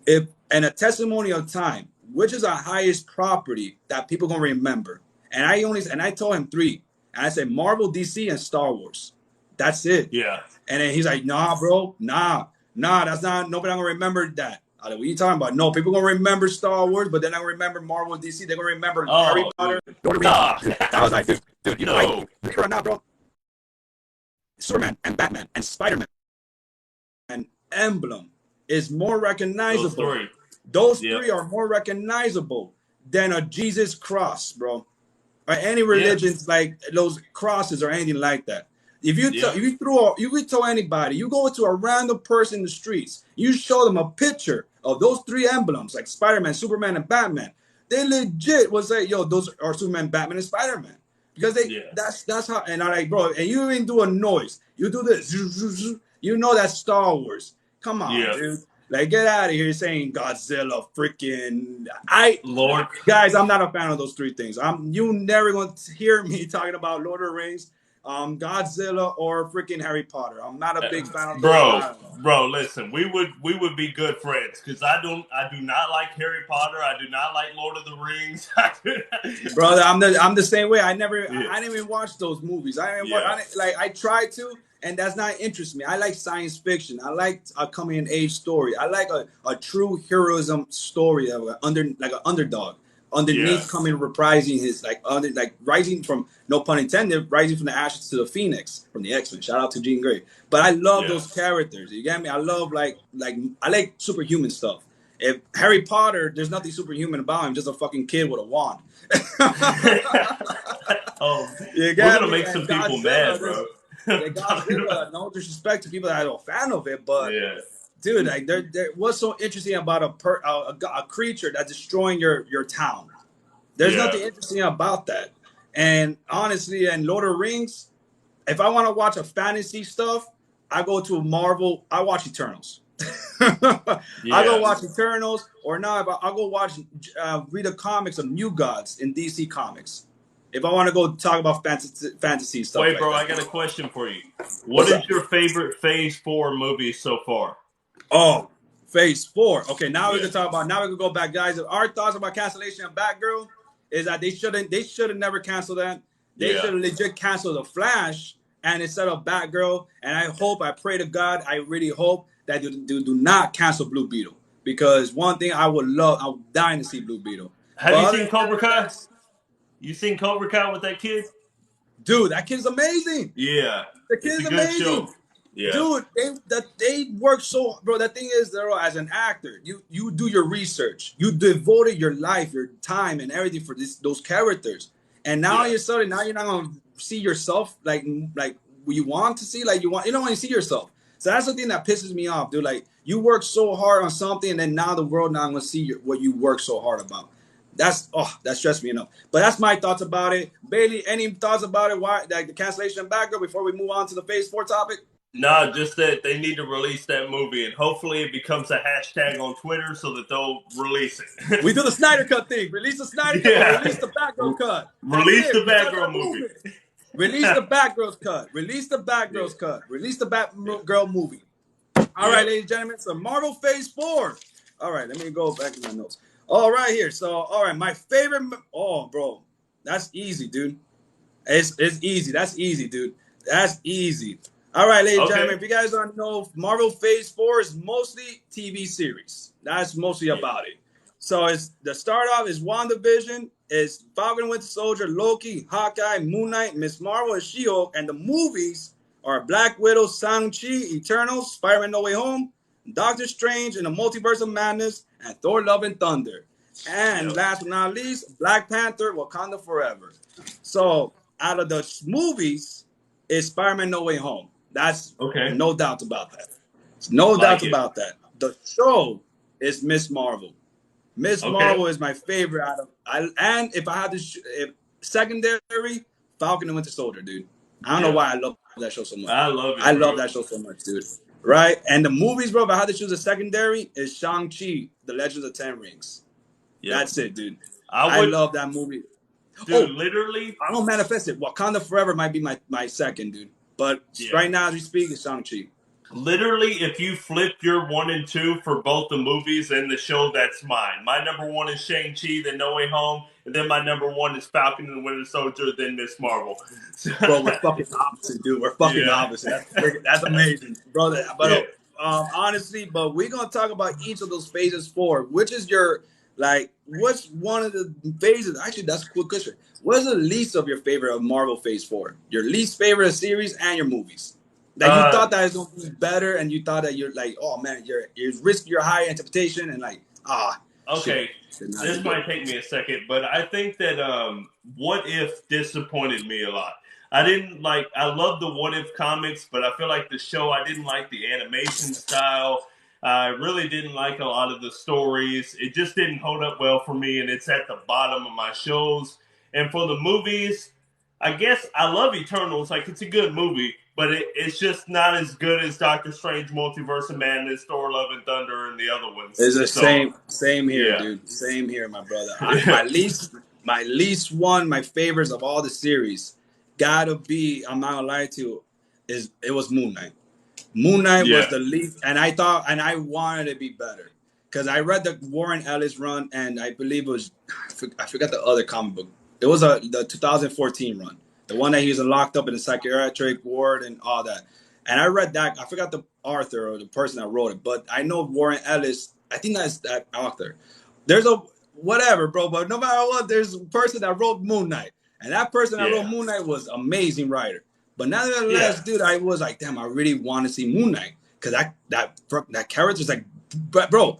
If and a testimony of time, which is the highest property that people gonna remember? And I told him three, and I said Marvel, DC, and Star Wars. That's it. Yeah. And then he's like, nah, bro, nah, that's not. Nobody gonna remember that. I like, what are you talking about? No, people gonna remember Star Wars, but they're not gonna remember Marvel and DC. They're gonna remember Harry Potter. Nah. I was like, dude, you know, like, look right now, bro. Superman and Batman and Spider-Man and emblem is more recognizable. Those three are more recognizable than a Jesus cross, bro, or any religions like those crosses or anything like that. If you tell anybody, you go to a random person in the streets, you show them a picture of those three emblems, like Spider-Man, Superman, and Batman, they legit will say, "Yo, those are Superman, Batman, and Spider-Man." Because that's how, and I'm like, bro, and you even do a noise. You do this, you know that's Star Wars. Come on, dude. Like, get out of here saying Godzilla, freaking Lord. Guys, I'm not a fan of those three things. You never going to hear me talking about Lord of the Rings, Godzilla, or freaking Harry Potter. I'm not a big fan of those. Bro, listen, we would be good friends because I do not like Harry Potter. I do not like Lord of the Rings. Brother, I'm the same way. I didn't even watch those movies. I tried to, and that's not interest me. I like science fiction. I like a coming of age story. I like a true heroism story of an underdog. Underneath coming reprising his rising from, no pun intended, rising from the ashes to the phoenix from the X-Men. Shout out to Jean Grey. But I love those characters. You get me? I love I like superhuman stuff. If Harry Potter, there's nothing superhuman about him, just a fucking kid with a wand. We're gonna make some people mad, bro. Godzilla, no disrespect to people that are a fan of it, but dude, like, what's so interesting about a creature that's destroying your town? There's nothing interesting about that. And honestly, in Lord of the Rings, if I want to watch a fantasy stuff, I go to Marvel. I watch Eternals. I go watch Eternals, or now I'll go read the comics of New Gods in DC Comics. If I want to go talk about fantasy stuff. Wait, bro, I got a question for you. What is your favorite Phase 4 movie so far? Oh, Phase 4. Okay, now we can talk about. Now we can go back, guys. Our thoughts about Cancellation of Batgirl is that they should have never canceled that. They should have legit canceled the Flash and instead of Batgirl. And I pray to God, I really hope that you do not cancel Blue Beetle, because one thing I'm dying to see Blue Beetle. Have you seen Cobra Kai? You seen Cobra Kai with that kid? Dude, that kid's amazing. Yeah, the kid's amazing. Show. Yeah, dude, they work so, bro. The thing is, as an actor, you do your research, you devoted your life, your time, and everything for those characters, and now you're not gonna see yourself like you want to see, like you don't want to see yourself. So that's the thing that pisses me off, dude. Like, you work so hard on something, and then now the world not gonna see what you work so hard about. That stressed me enough. But that's my thoughts about it. Bailey, any thoughts about it? Why, like, the Cancellation of Batgirl, before we move on to the Phase 4 topic? No, just that they need to release that movie, and hopefully it becomes a hashtag on Twitter so that they'll release it. We do the Snyder Cut thing. Release the Snyder Cut. Release the Batgirl cut. Release the Batgirl movie. Release the Batgirl's cut. Release the Batgirl's cut. Release the Batgirl movie. All right, ladies and gentlemen. So Marvel Phase 4. All right, let me go back to my notes. All right, here. So, all right, my favorite. Oh, bro, that's easy, dude. It's easy. That's easy, dude. That's easy. All right, ladies and gentlemen, if you guys don't know, Marvel Phase 4 is mostly TV series. That's mostly about it. So it's the start off is WandaVision, is Falcon Winter Soldier, Loki, Hawkeye, Moon Knight, Miss Marvel, and She-Hulk. And the movies are Black Widow, Shang-Chi, Eternals, Spider-Man No Way Home, Doctor Strange and the Multiverse of Madness, and Thor Love and Thunder. And last but not least, Black Panther, Wakanda Forever. So out of the movies is Spider-Man No Way Home. That's no doubt about that. No doubt about that. The show is Miss Marvel. Miss Marvel is my favorite out of. And if I had to, secondary, Falcon and Winter Soldier, dude. I don't know why I love that show so much. I love it. I love that show so much, dude. Right? And the movies, bro, if I had to choose a secondary, is Shang-Chi, The Legends of Ten Rings. Yep. That's it, dude. I I would, love that movie. dude. Literally, I don't manifest it. Wakanda Forever might be my second, dude. But right now, as we speak, it's Shang-Chi. literally, if you flip your 1 and 2 for both the movies and the show, that's mine. My number 1 is Shang-Chi, then No Way Home, and then my number 1 is Falcon and the Winter Soldier, then Miss Marvel. Bro, we're fucking opposite, dude. We're fucking opposite. That's amazing, brother. But honestly, but we're gonna talk about each of those phases four. Which is your what's one of the phases? Actually, that's a cool question. What's the least of your favorite of Marvel Phase 4? Your least favorite series and your movies that you thought that is gonna be better, and you thought that you're like, oh man, you're risk your high interpretation and okay. shit. This might take me a second, but I think that What If disappointed me a lot. I didn't like. I love the What If comics, but I feel like the show. I didn't like the animation style. I really didn't like a lot of the stories. It just didn't hold up well for me, and it's at the bottom of my shows. And for the movies, I guess I love Eternals. Like it's a good movie, but it's just not as good as Doctor Strange, Multiverse of Madness, Thor: Love and Thunder, and the other ones. It's the same here, dude. Same here, my brother. My least one, my favorites of all the series, gotta be. I'm not gonna lie to you, it was Moon Knight. Moon Knight was the least, and I wanted to be better because I read the Warren Ellis run, and I believe it was I forgot the other comic book. It was the 2014 run, the one that he was locked up in the psychiatric ward and all that. And I read that. I forgot the author or the person that wrote it, but I know Warren Ellis. I think that's that author. There's a whatever, bro. But no matter what, there's a person that wrote Moon Knight, and that person that wrote Moon Knight was amazing writer. But nevertheless, dude, I was like, damn, I really want to see Moon Knight because that character's like, bro.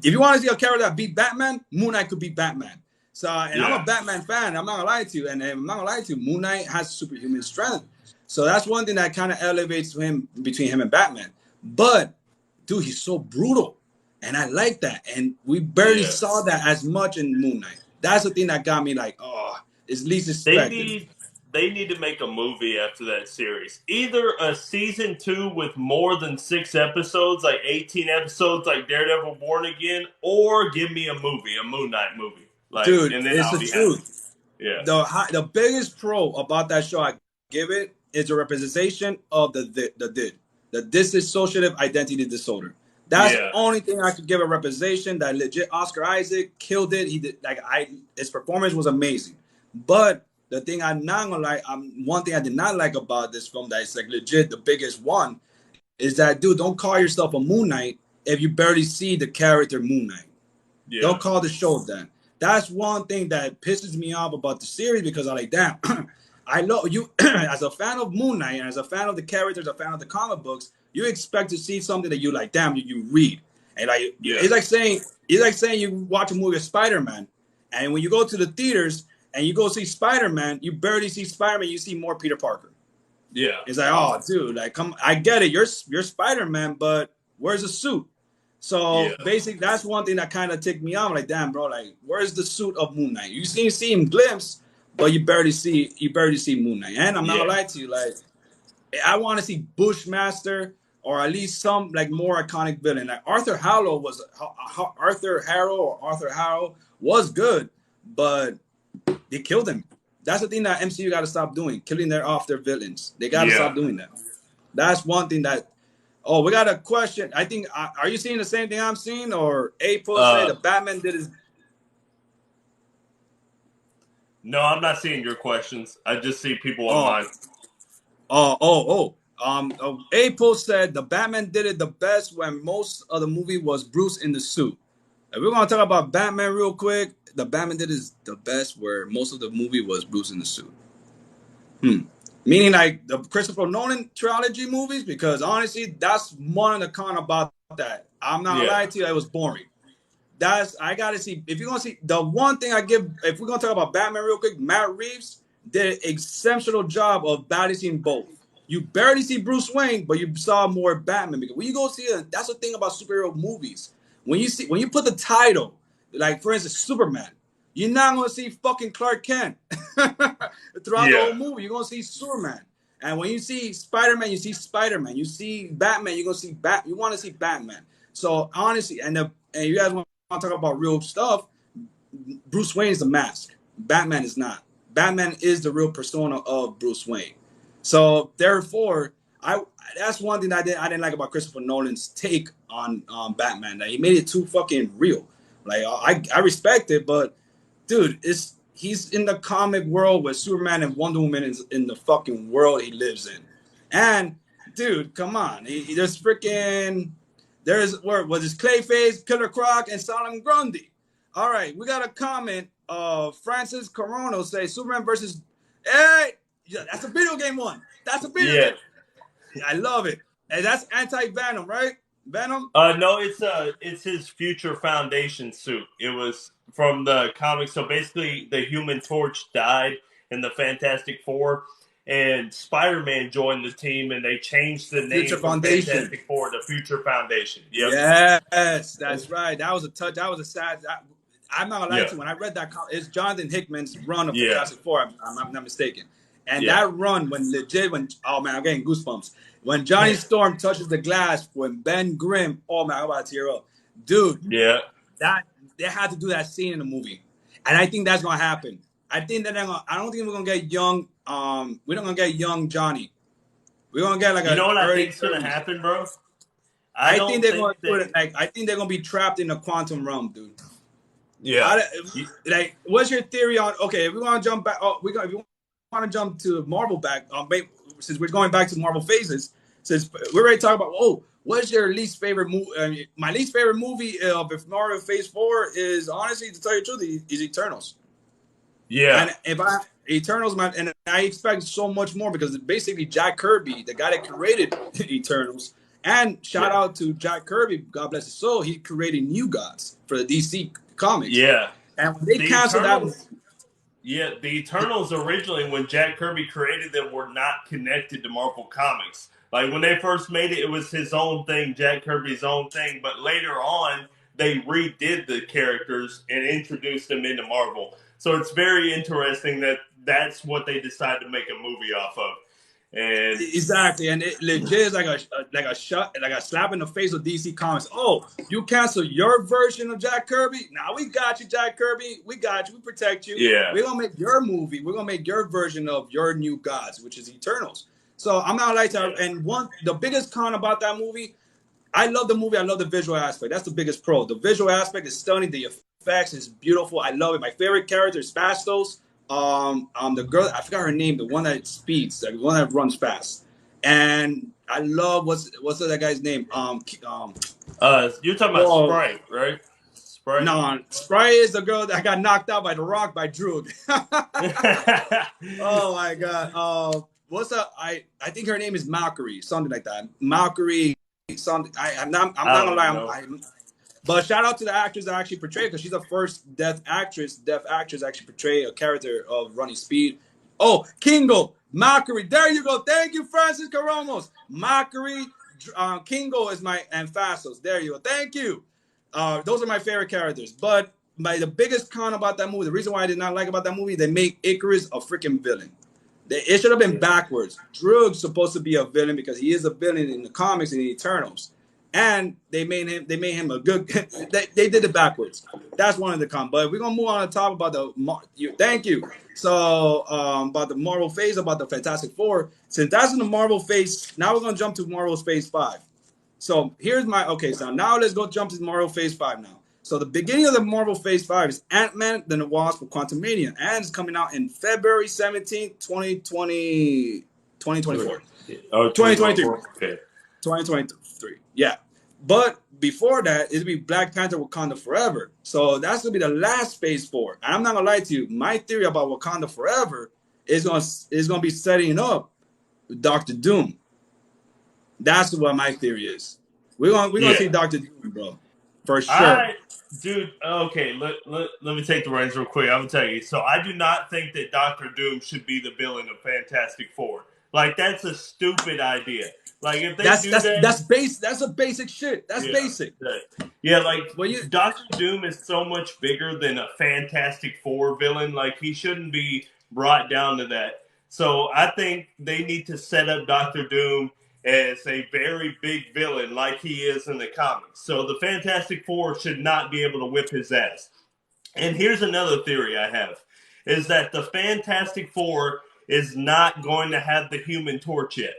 If you want to see a character that beat Batman, Moon Knight could beat Batman. So, and I'm a Batman fan. I'm not gonna lie to you, and I'm not gonna lie to you. Moon Knight has superhuman strength. So that's one thing that kind of elevates him between him and Batman. But dude, he's so brutal, and I like that. And we barely saw that as much in Moon Knight. That's the thing that got me like, oh, it's least expected. They need to make a movie after that series. Either a season 2 with more than 6 episodes, like 18 episodes, like Daredevil Born Again, or give me a movie, a Moon Knight movie. Like, dude, and then it's I'll the be truth. Happy. Yeah. The biggest pro about that show I give it is a representation of the dissociative identity disorder. That's the only thing I could give a representation. That legit Oscar Isaac killed it. He did his performance was amazing. But the thing I'm not gonna like, one thing I did not like about this film that is like legit the biggest one is that, dude, don't call yourself a Moon Knight if you barely see the character Moon Knight. Yeah. Don't call the show that. That's one thing that pisses me off about the series because I'm like, damn, I love you as a fan of Moon Knight and as a fan of the characters, a fan of the comic books. You expect to see something that you like, damn, you read, and like it's like saying you watch a movie of Spider-Man, and when you go to the theaters and you go see Spider-Man, you barely see Spider-Man, you see more Peter Parker. Yeah, it's like, oh, dude, like come, I get it, you're Spider-Man, but where's the suit? So basically, that's one thing that kind of ticked me off. Like, damn, bro, like, where's the suit of Moon Knight? You see him glimpse, but you barely see Moon Knight. And I'm not gonna lie to you, like, I want to see Bushmaster or at least some like more iconic villain. Like Arthur Harrow was good, but they killed him. That's the thing that MCU got to stop doing, killing off their villains. They got to stop doing that. That's one thing that. Oh, we got a question. I think, are you seeing the same thing I'm seeing? Or April said the Batman did his... No, I'm not seeing your questions. I just see people on mine. April said the Batman did it the best when most of the movie was Bruce in the suit. If we're going to talk about Batman real quick, the Batman did it the best where most of the movie was Bruce in the suit. Meaning like the Christopher Nolan trilogy movies, because honestly, that's one of the con about that. I'm not gonna lie to you, it was boring. I gotta see, if you're gonna see, the one thing I give, if we're gonna talk about Batman real quick, Matt Reeves did an exceptional job of balancing both. You barely see Bruce Wayne, but you saw more Batman. Because when you go see it, that's the thing about superhero movies. When you put the title, like for instance, Superman, you're not going to see fucking Clark Kent throughout the whole movie. You're going to see Superman. And when you see Spider-Man, you see Spider-Man. You see Batman, you're going to see you want to see Batman. So honestly, and you guys want to talk about real stuff, Bruce Wayne is a mask. Batman is not. Batman is the real persona of Bruce Wayne. So therefore, that's one thing I didn't like about Christopher Nolan's take on Batman. That he made it too fucking real. Like I respect it, but dude, he's in the comic world where Superman and Wonder Woman is in the fucking world he lives in. And dude, come on, there's where was his Clayface, Killer Croc, and Solomon Grundy. All right, we got a comment of Francis Corono say Superman versus. Hey, yeah, that's a video game one. That's a video game. I love it. And that's anti-Venom, right? Venom? No, it's his Future Foundation suit. It was from the comics. So basically, the Human Torch died in the Fantastic Four, and Spider-Man joined the team, and they changed the name from Fantastic Four to Future Foundation. Yep. Yes, that's right. That was a touch. That was a sad. I'm not gonna lie to you. When I read that, it's Jonathan Hickman's run of Fantastic Four. I'm not mistaken. And that run, oh man, I'm getting goosebumps. When Johnny Storm touches the glass, when Ben Grimm, oh man, I'm about to tear up, dude. Yeah, that they had to do that scene in the movie, and I think that's gonna happen. I think that I don't think we're gonna get young. We're not gonna get young Johnny. We're gonna get like you know what I think's gonna happen, bro. I think they're gonna put it like I think they're gonna be trapped in the quantum realm, dude. Yeah. Like, what's your theory on? Okay, if we want to jump back, if we want to jump to Marvel back, since we're going back to Marvel phases, since we're ready to talk about, what's your least favorite movie? My least favorite movie of Marvel Phase 4 is, honestly, to tell you the truth, is Eternals. Yeah. And Eternals, and I expect so much more because basically Jack Kirby, the guy that created Eternals, and shout out to Jack Kirby, God bless his soul, he created New Gods for the DC comics. Yeah. And when they canceled that. Yeah, the Eternals originally, when Jack Kirby created them, were not connected to Marvel Comics. Like, when they first made it, it was his own thing, Jack Kirby's own thing. But later on, they redid the characters and introduced them into Marvel. So it's very interesting that that's what they decided to make a movie off of. And exactly, and it legit is like a slap in the face of DC Comics. Oh, you cancel your version of Jack Kirby? Now we got you, Jack Kirby. We got you. We protect you. Yeah, we're gonna make your movie. We're gonna make your version of your New Gods, which is Eternals. So I'm not like that. And the biggest con about that movie, I love the movie. I love the visual aspect. That's the biggest pro. The visual aspect is stunning. The effects is beautiful. I love it. My favorite character is Fastos. The girl, I forgot her name, the one that speeds, the one that runs fast, and I love what's that guy's name? You're talking about Sprite, right? Sprite? No, Sprite is the girl that got knocked out by the Rock by Droog. Oh my god. What's up? I think her name is Mallory, something like that. Mallory, something. I'm not gonna lie. But shout out to the actress that actually portrayed it, because she's the first deaf actress actually portray a character of running speed. Oh, Kingo, Mockery. There you go. Thank you, Francis Caromos. Mockery, Kingo is and Fastos. There you go. Thank you. Those are my favorite characters. But the biggest con about that movie, the reason why I did not like about that movie, they make Icarus a freaking villain. It should have been backwards. Droog's supposed to be a villain because he is a villain in the comics and the Eternals. And they made him a good. they did it backwards. That's one of the cons. But we're gonna move on to talk about thank you. So about the Marvel phase, about the Fantastic Four. Since that's in the Marvel phase, now we're gonna jump to Marvel's Phase 5. So here's so now let's go jump to Marvel Phase 5 now. So the beginning of the Marvel Phase 5 is Ant-Man and the Wasp of Quantumania, and it's coming out in February 17th, 2024. Oh, 2023. Okay. 2023. Yeah. But before that, it'll be Black Panther Wakanda Forever. So that's going to be the last Phase 4. And I'm not going to lie to you. My theory about Wakanda Forever is going to be setting up Doctor Doom. That's what my theory is. We're going to see Doctor Doom, bro. For sure. Dude, okay, let me take the reins real quick. I'm going to tell you. So I do not think that Doctor Doom should be the villain of Fantastic Four. Like, that's a stupid idea. Like, if they that's a basic shit. That's basic. Yeah, like, Doctor Doom is so much bigger than a Fantastic Four villain. Like, he shouldn't be brought down to that. So I think they need to set up Doctor Doom as a very big villain like he is in the comics. So the Fantastic Four should not be able to whip his ass. And here's another theory I have, is that the Fantastic Four is not going to have the Human Torch yet.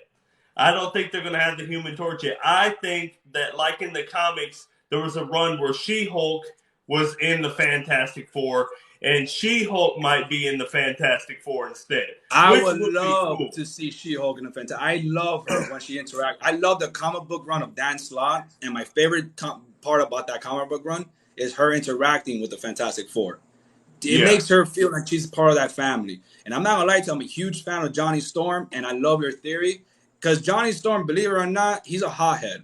I don't think they're going to have the Human Torch yet. I think that, like in the comics, there was a run where She-Hulk was in the Fantastic Four, and She-Hulk might be in the Fantastic Four instead, I which would would be love cool. to see She-Hulk in the Fantastic. I love her when she interacts. I love the comic book run of Dan Slott, and my favorite part about that comic book run is her interacting with the Fantastic Four. It Yeah, makes her feel like she's part of that family. And I'm not gonna lie to you, I'm a huge fan of Johnny Storm, and I love your theory because Johnny Storm, believe it or not, he's a hothead.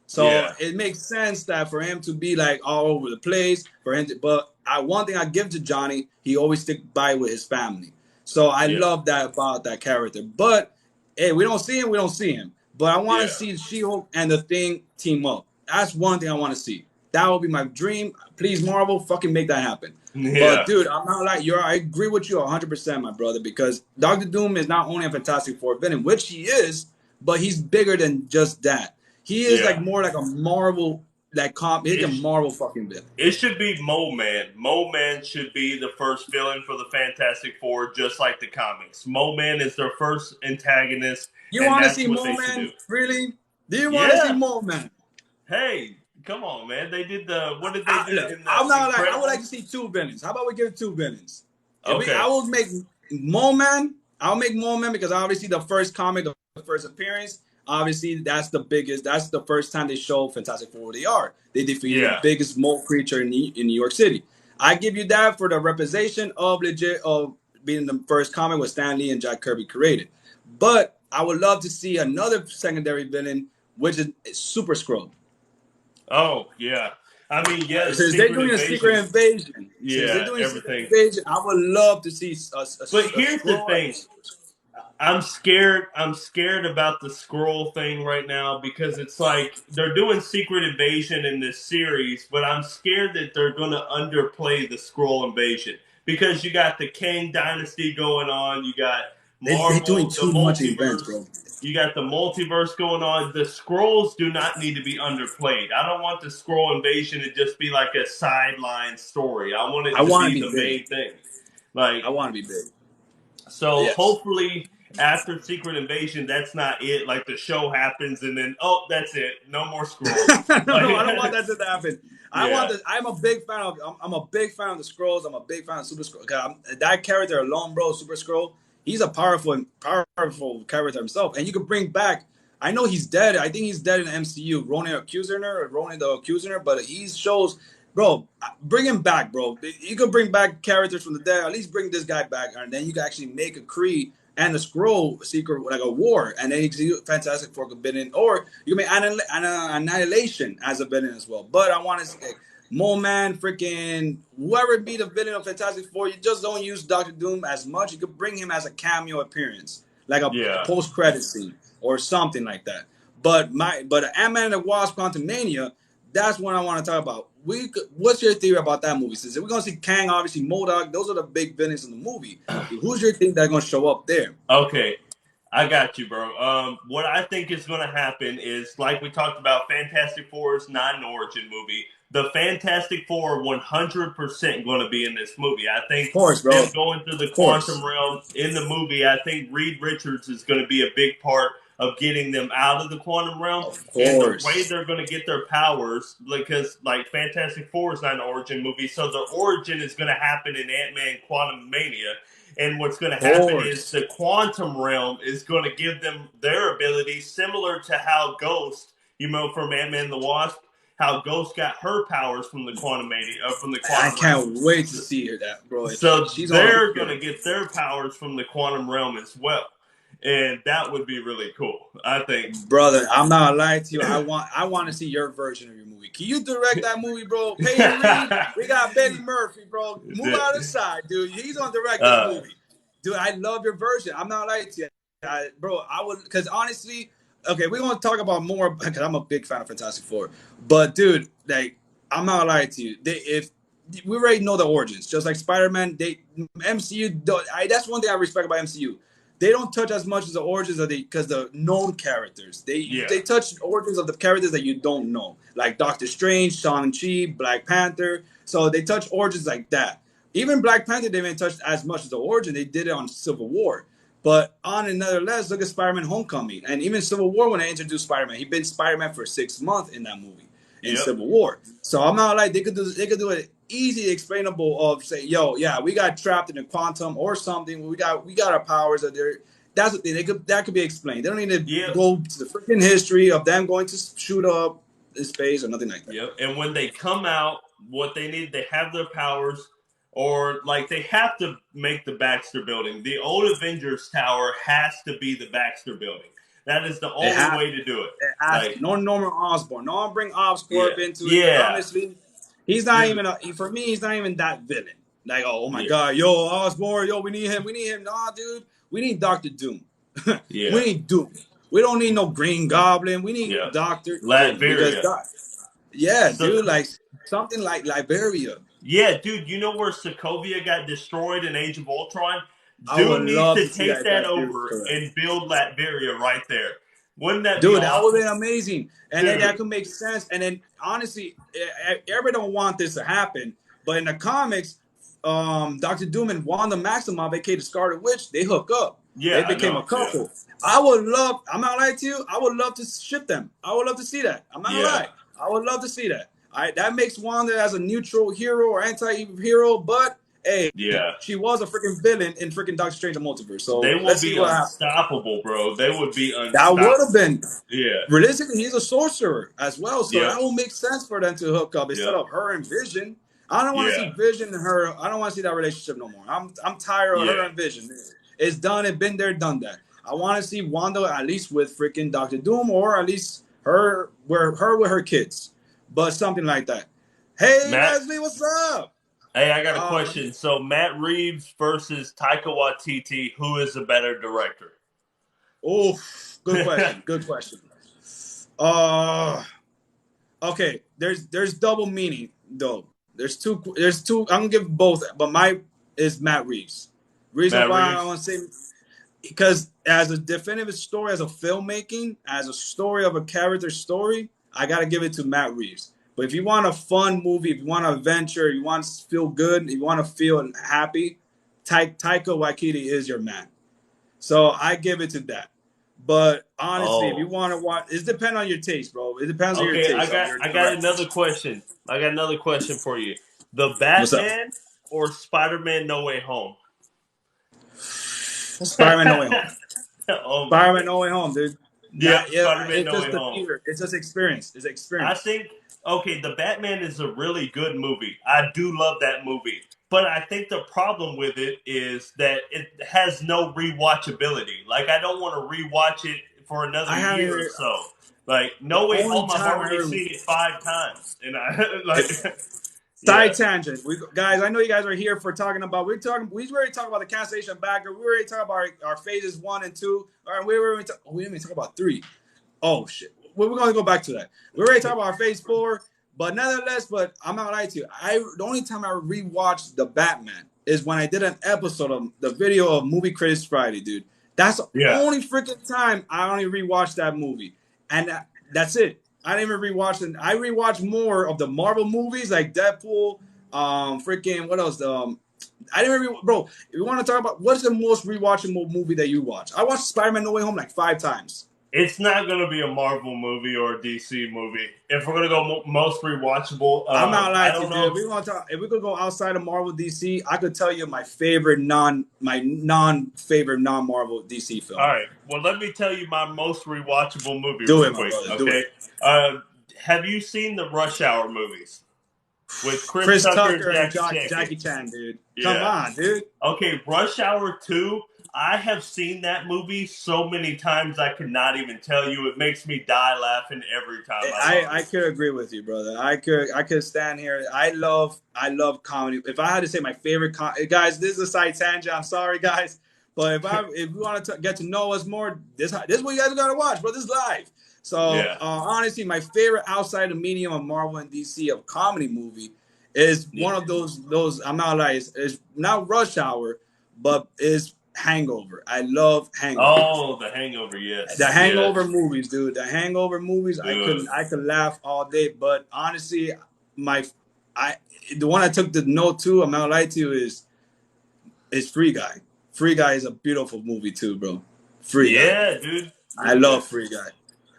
So yeah, it makes sense that for him to be like all over the place, for him to, but one thing I give to Johnny, he always stick by with his family. So I yeah, love that about that character. But hey, we don't see him, we don't see him. But I want to yeah, see She-Hulk and the Thing team up. That's one thing I want to see. That would be my dream. Please, Marvel, fucking make that happen. But yeah. dude, I'm not like I agree with you 100%, my brother, because Doctor Doom is not only a Fantastic Four villain, which he is, but he's bigger than just that. He is like Yeah. more like a Marvel, he's a It, Marvel fucking villain. it should be Mole Man. Mole Man should be the first villain for the Fantastic Four, just like the comics. Mole Man is their first antagonist, You and want to that's see what Mole they should Man? do. Really? Do you want to see Yeah. Mole Man? Hey, come on, man. They did the what did they do Look, in I'm the not like I would like to Incredibles? see two villains. How about we give it two villains? I Okay. will make Mole Man. I'll make Mole Man because obviously the first comic, the first appearance, obviously that's the biggest. That's the first time they show Fantastic Four who they are. They defeated the Yeah. biggest mole creature in New York City. I give you that for the representation of legit of being the first comic with Stan Lee and Jack Kirby created. But I would love to see another secondary villain, which is Super Skrull. Oh, yeah. I mean, yes, Since they're Secret doing a Invasion. secret invasion, Yeah, everything. I would love to see But a here's the scroll like a thing. super scroll. I'm scared. I'm scared about the scroll thing right now because it's like they're doing Secret Invasion in this series, but I'm scared that they're going to underplay the scroll invasion because you got the Kang Dynasty going on, you got They're doing Marvel, the too much events, multiverse, bro. you got the multiverse going on. The scrolls do not need to be underplayed. I don't want the scroll invasion to just be like a sideline story. I want I it to want to be be the big. main thing. Like I want to be big. so Yes. hopefully after Secret Invasion, that's not it. Like the show happens and then that's it. No more scrolls. No, Like I don't want that to happen. I want yeah. this. I'm a big fan of. I'm a big fan of the scrolls. I'm a big fan of Super Scroll. That character alone, bro, Super Scroll. He's a powerful character himself, and you could bring back. I know he's dead. I think he's dead in the MCU. Ronan the Accuser, but he shows, bro. Bring him back, bro. You could bring back characters from the dead. At least bring this guy back, and then you can actually make a Kree and a scroll secret like a war, and then you can do Fantastic Four villain, or you can make Annihilation as a villain as well. But I want to say Mole Man, freaking whoever be the villain of Fantastic Four, you just don't use Doctor Doom as much. You could bring him as a cameo appearance, like a Yeah. post credit scene or something like that. But Ant-Man and the Wasp: Quantumania, that's what I want to talk about. What's your theory about that movie? Since we're gonna see Kang, obviously MODOK, those are the big villains in the movie. Who's your think that's gonna show up there? Okay. I got you, bro. What I think is going to happen is, like we talked about, Fantastic Four is not an origin movie. The Fantastic Four 100% going to be in this movie. I Of think course, bro. them going through the Of quantum course. realm in the movie, I think Reed Richards is going to be a big part of getting them out of the quantum realm. Of And the way course. they're going to get their powers, because like Fantastic Four is not an origin movie, so the origin is going to happen in Ant-Man Quantum Mania. And what's going to Of happen is course. the quantum realm is going to give them their abilities, similar to how Ghost, from Ant-Man and the Wasp, how Ghost got her powers from the from the I quantum realm. can't wait to see her that, bro. If So she's on they're a going to get their powers from the quantum realm as well, and that would be really cool. I think. brother, I'm not lying to you. I want to see your version of your movie. Can you direct that movie, bro? Peyton Reed, we got Betty Murphy, bro. Move out of the side, dude. He's gonna direct this uh, movie. Dude, I love your version. I'm not lying to you. Bro, I would, because honestly, okay, we're gonna talk about more because I'm a big fan of Fantastic Four. But dude, like, I'm not lying to you. If we already know the origins, just like Spider-Man, MCU. That's one thing I respect about MCU. they don't touch as much as the origins of because the known characters. They touch origins of the characters that you don't know, like Doctor Strange, Shang-Chi, Black Panther. So they touch origins like that. Even Black Panther, they didn't touch as much as the origin. They did it on Civil War. But on another list, look at Spider-Man Homecoming. And even Civil War, when they introduced Spider-Man, he'd been Spider-Man for 6 months in that movie, in Civil War. So I'm not like, they could do it easy explainable of say, yo, yeah, we got trapped in a quantum or something. We got our powers are there. That's the thing. That could be explained. They don't need to go to the freaking history of them going to shoot up in space or nothing like that. Yep. And when they come out, what they need, they have their powers, or like they have to make the Baxter Building. The old Avengers Tower has to be the Baxter Building. That is the only way to do it. Like, no Norman Osborn. No one bring Osborn into it. Honestly, he's not even for me. He's not even that villain. Like, oh my God, yo, Osborn, yo, we need him. Nah, dude, we need Doctor Doom. We need Doom. We don't need no Green Goblin. We need Doctor Latveria. Dude, like something like Liberia. Yeah, dude, you know where Sokovia got destroyed in Age of Ultron? Dude needs to take that over and build Latveria right there. Wouldn't that be awesome? That would have been amazing. And then that could make sense. And then, honestly, everybody don't want this to happen. But in the comics, Dr. Doom and Wanda Maximoff, aka the Scarlet Witch, they hook up. Yeah, they became a couple. Yeah. I would love, I'm not lying to you, I would love to ship them. I would love to see that. I'm not gonna lie. I would love to see that. That makes Wanda as a neutral hero or anti-hero, but hey, she was a freaking villain in freaking Doctor Strange and Multiverse. So they would be unstoppable, bro. They would be unstoppable. That would have been. Yeah. Realistically, he's a sorcerer as well, so that will make sense for them to hook up instead of her and Vision. I don't want to see Vision and her. I don't want to see that relationship no more. I'm tired of her and Vision. It's done. It's been there, done that. I want to see Wanda at least with freaking Doctor Doom, or at least her with her kids, but something like that. Hey, Leslie, what's up? Hey, I got a question. So, Matt Reeves versus Taika Waititi, who is the better director? Oh, good question. Good question. Okay, there's double meaning though. There's two. I'm gonna give both, but my is Matt Reeves. Reason why I want to say, because as a definitive story, as a filmmaking, as a story of a character story, I gotta give it to Matt Reeves. But if you want a fun movie, if you want an adventure, you want to feel good, if you want to feel happy, Taika Waititi is your man. So I give it to that. But honestly, if you want to watch, it depends on your taste, bro. It depends on your taste. I got another question. I got another question for you. The Batman or Spider-Man No Way Home? Spider-Man No Way Home. Spider-Man No Way Home, dude. Spider-Man No Way Home. It's just experience. It's experience. I think, the Batman is a really good movie. I do love that movie. But I think the problem with it is that it has no rewatchability. Like, I don't want to rewatch it for another year or so. Like, No Way Home, I've already seen it 5 times. And I, like... Side tangent. Guys, I know you guys are here for talking about, we already talked about the cancellation of Batgirl. We already talked about our phases 1 and 2. We didn't even talk about 3. Oh, shit. We're going to go back to that. We already talked about our phase 4. But nonetheless, I'm not lying to you. The only time I rewatched the Batman is when I did an episode of the video of Movie Critics Friday, dude. That's the only freaking time I only rewatched that movie. And that's it. I didn't even rewatch it. I rewatched more of the Marvel movies like Deadpool, freaking, what else? I didn't even, bro, if you want to talk about what's the most rewatchable movie that you watch? I watched Spider-Man No Way Home like 5 times. It's not going to be a Marvel movie or a DC movie. If we're going to go most rewatchable, I'm not lying to you. If we could go outside of Marvel DC, I could tell you my favorite non-favorite non-Marvel DC film. All right. Well, let me tell you my most rewatchable movie. Do it, my brother. Do it. Have you seen the Rush Hour movies with Chris Tucker and Jackie Chan, dude? Come on, dude. Okay, Rush Hour 2. I have seen that movie so many times I could not even tell you. It makes me die laughing every time. I could agree with you, brother. I could stand here. I love comedy. If I had to say my favorite guys, this is a side tangent. I'm sorry, guys, but if you want to get to know us more, this is what you guys gotta watch, bro. This is live. So honestly, my favorite outside the medium of Marvel and DC of comedy movie is one of those. I'm not lying. It's not Rush Hour, but is Hangover. I love Hangover. Oh, The Hangover, yes. The Hangover movies, dude. The Hangover movies. I could laugh all day. But honestly, the one I took the note to, I'm not gonna lie to you, is Free Guy. Free Guy is a beautiful movie too, bro. Free Guy. Dude. I love Free Guy.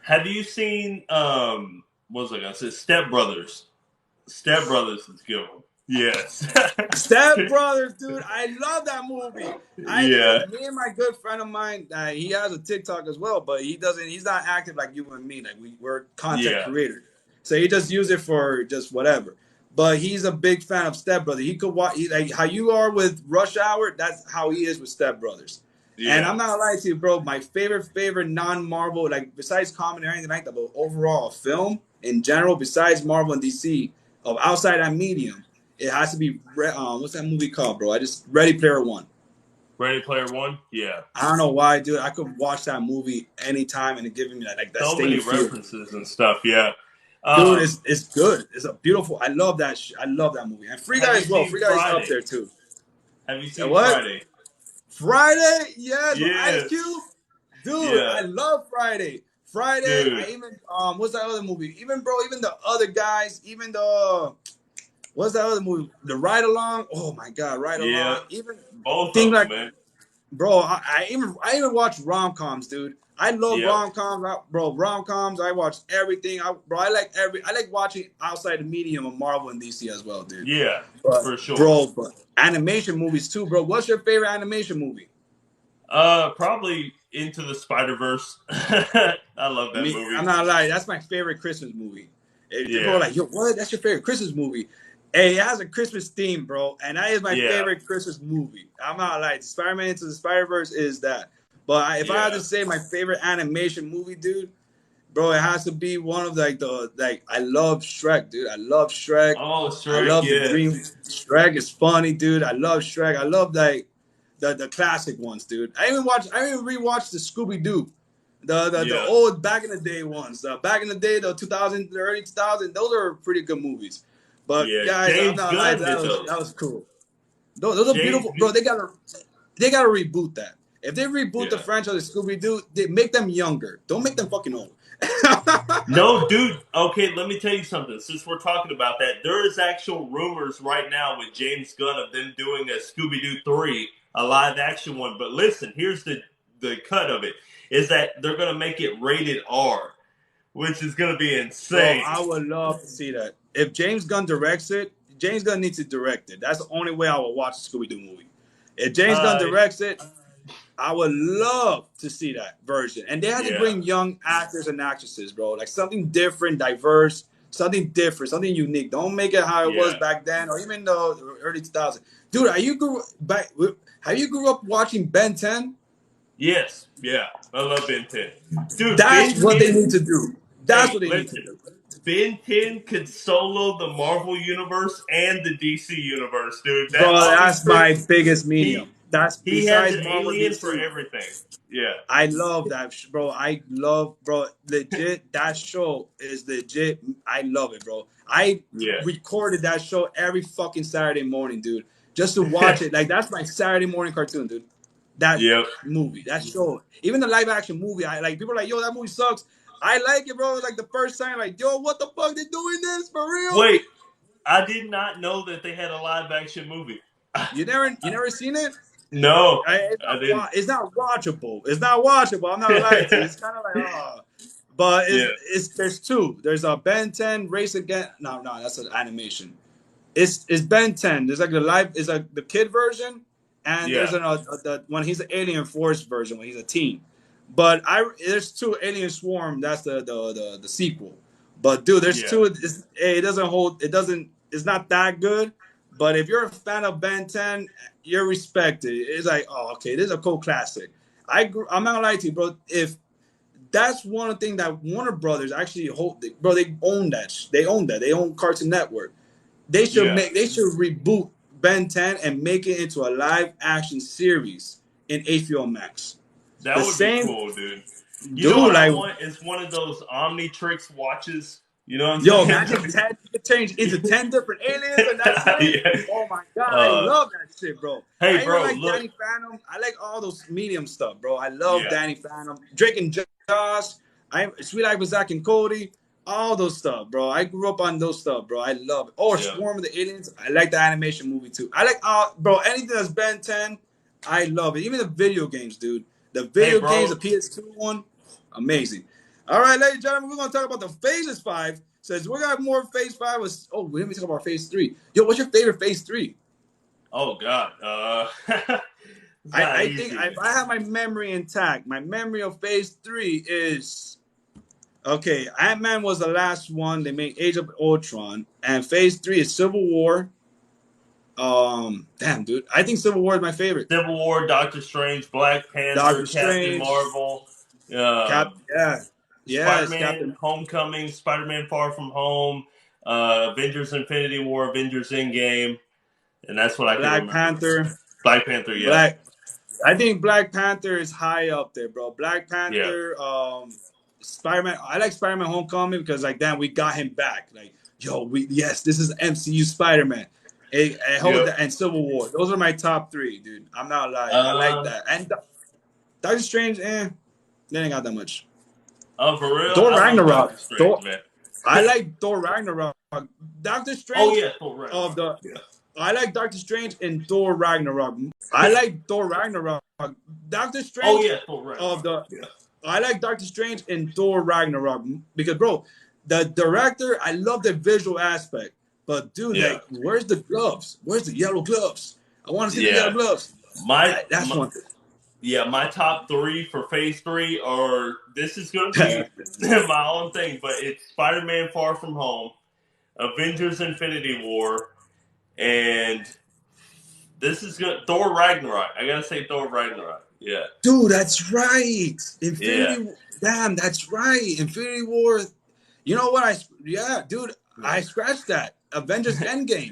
Have you seen what was I gonna say? Step Brothers. Step Brothers is good one. Yes. Step Brothers, dude. I love that movie. Me and my good friend of mine, he has a TikTok as well, but he's not active like you and me. Like we're content creators. So he just use it for just whatever. But he's a big fan of Step Brothers. He could watch like how you are with Rush Hour, that's how he is with Step Brothers. Yeah. And I'm not gonna lie to you, bro. My favorite non-Marvel, like besides comedy or anything like that, but overall film in general, besides Marvel and DC, of outside that medium, it has to be what's that movie called, bro? Ready Player One. Ready Player One? Yeah. I don't know why, dude. I could watch that movie anytime and it giving me that so many references and stuff. Yeah. Dude, it's good. It's a beautiful. I love that. I love that movie. And Free Guy as well. Free Guy is up there too. Have you seen Friday? Friday, yes. Ice Cube, dude. I love Friday. Friday. I even what's that other movie? Even the other guys. Even the what's that other movie? The Ride Along. Oh my God, Ride Along. Even both of them, like, man. Bro, I even watch rom-coms, dude. I love rom-coms, bro. Rom-coms. I watch everything. I like watching outside the medium of Marvel and DC as well, dude. Yeah, for sure, bro. But animation movies too, bro. What's your favorite animation movie? Probably Into the Spider-Verse. I love that movie. I'm not lying. That's my favorite Christmas movie. People are like, yo, what? That's your favorite Christmas movie? Hey, it has a Christmas theme, bro, and that is my favorite Christmas movie. I'm not lying. Spider-Man Into the Spider-Verse is that. But if I had to say my favorite animation movie, dude, bro, it has to be one of I love Shrek, dude. I love Shrek. Oh, Shrek. I love the dream. Shrek is funny, dude. I love Shrek. I love the classic ones, dude. I even rewatched the Scooby-Doo. The old back in the day ones. Back in the day, the 2000, the early 2000s, those are pretty good movies. But guys, I'm not lying, that was cool. Those are beautiful, bro. They gotta reboot that. If they reboot the franchise of Scooby-Doo, they make them younger. Don't make them fucking old. No, dude. Okay, let me tell you something. Since we're talking about that, there is actual rumors right now with James Gunn of them doing a Scooby-Doo 3, a live-action one. But listen, here's the cut of it, is that they're going to make it rated R, which is going to be insane. Bro, I would love to see that. If James Gunn directs it, James Gunn needs to direct it. That's the only way I will watch a Scooby-Doo movie. If James Gunn directs it, I would love to see that version. And they had to bring young actors and actresses, bro. Like something different, diverse, something different, something unique. Don't make it how it was back then or even the early 2000s. Dude, have you grew up watching Ben 10? Yes. Yeah. I love Ben 10. Dude, that's what they need to do. That's what they need to do. Ben 10 could solo the Marvel Universe and the DC Universe, dude. That's my biggest medium. He has an alien for everything. Yeah. I love that, bro. Legit, that show is legit. I love it, bro. I recorded that show every fucking Saturday morning, dude, just to watch it. Like, that's my Saturday morning cartoon, dude. That movie, that show. Even the live action movie, people are like, yo, that movie sucks. I like it, bro. Like the first time, like, yo, what the fuck? They doing this for real? Wait, I did not know that they had a live action movie. You never seen it? No, I didn't. It's not watchable. It's not watchable. I'm not lying to you. It's kind of like, but there's two. There's a Ben 10 Race Against. No, that's an animation. It's Ben 10. There's like the kid version, and there's when he's an Alien Force version when he's a teen. But there's two, Alien Swarm. That's the sequel. But dude, there's two. It doesn't hold. It doesn't. It's not that good. But if you're a fan of Ben 10, you're respected. It's like, oh, okay, this is a cool classic. I'm not gonna lie to you, bro. If that's one thing that Warner Brothers actually hold, bro, they own that. They own that. They own Cartoon Network. They should reboot Ben 10 and make it into a live action series in HBO Max. That would be cool, dude. You know what I want is one of those Omnitrix watches You know what Yo, I'm saying? imagine 10 change into 10 different aliens and that's it. Yeah. Oh my god, I love that shit, bro. Hey, I even bro, like look. Danny Phantom. I like all those medium stuff, bro. I love Yeah. Danny Phantom, Drake and Josh. Sweet Life with Zach and Cody. All those stuff, bro. I grew up on those stuff, bro. I love it. Or Yeah. Swarm of the Aliens. I like the animation movie too. I like bro, anything that's Ben 10, I love it. Even the video games, dude. The Hey, video games, bro. the PS2 one, amazing. All right, ladies and gentlemen, we're gonna talk about the Phases 5. Says we got more Phase 5. We didn't talk about Phase 3. Yo, what's your favorite Phase 3? Oh God. It's not I think easy. if I have my memory intact, my memory of Phase 3 is okay. Ant-Man was the last one. They made Age of Ultron, and Phase 3 is Civil War. Damn, dude, I think Civil War is my favorite. Civil War, Doctor Strange, Black Panther, Doctor Captain Strange, Marvel, uh, yeah, yes, Spider-Man, Captain, Homecoming, Spider-Man: Far From Home, Avengers: Infinity War, Avengers: Endgame, and that's what I can Black remember. Panther, Black Panther, yeah, Black. I think Black Panther is high up there, bro. Black yeah, Panther, Spider-Man. I like Spider-Man Homecoming because like damn, we got him back. Like, yo, this is MCU Spider-Man. yep. And Civil War. Those are my top three, dude. I'm not lying. I like Um, that. And Doctor Strange, they ain't got that much. oh, for real, Thor I love Ragnarok. Doctor Strange, Thor. man. I like Thor Ragnarok. Doctor Oh Strange yeah, Thor of Ragnarok. the. Yeah, I like Doctor Strange in Thor Ragnarok. I like Thor Ragnarok. Doctor oh Strange yeah, Thor of Ragnarok. the. Yeah, I like Doctor Strange in Thor Ragnarok because, bro, the director. I love the visual aspect, but dude, yeah, like, where's the gloves? Where's the yellow gloves? I want to see the yeah. yellow gloves. My, That's my one thing. Yeah, my top three for Phase 3 are. This is going to be my own thing, but it's Spider-Man: Far From Home, Avengers: Infinity War, and this is good. Thor Ragnarok. I gotta say Thor Ragnarok. Yeah, Dude, that's right. yeah, Damn, that's right. Infinity War. You know what? Yeah, dude, I scratched that. Avengers Endgame.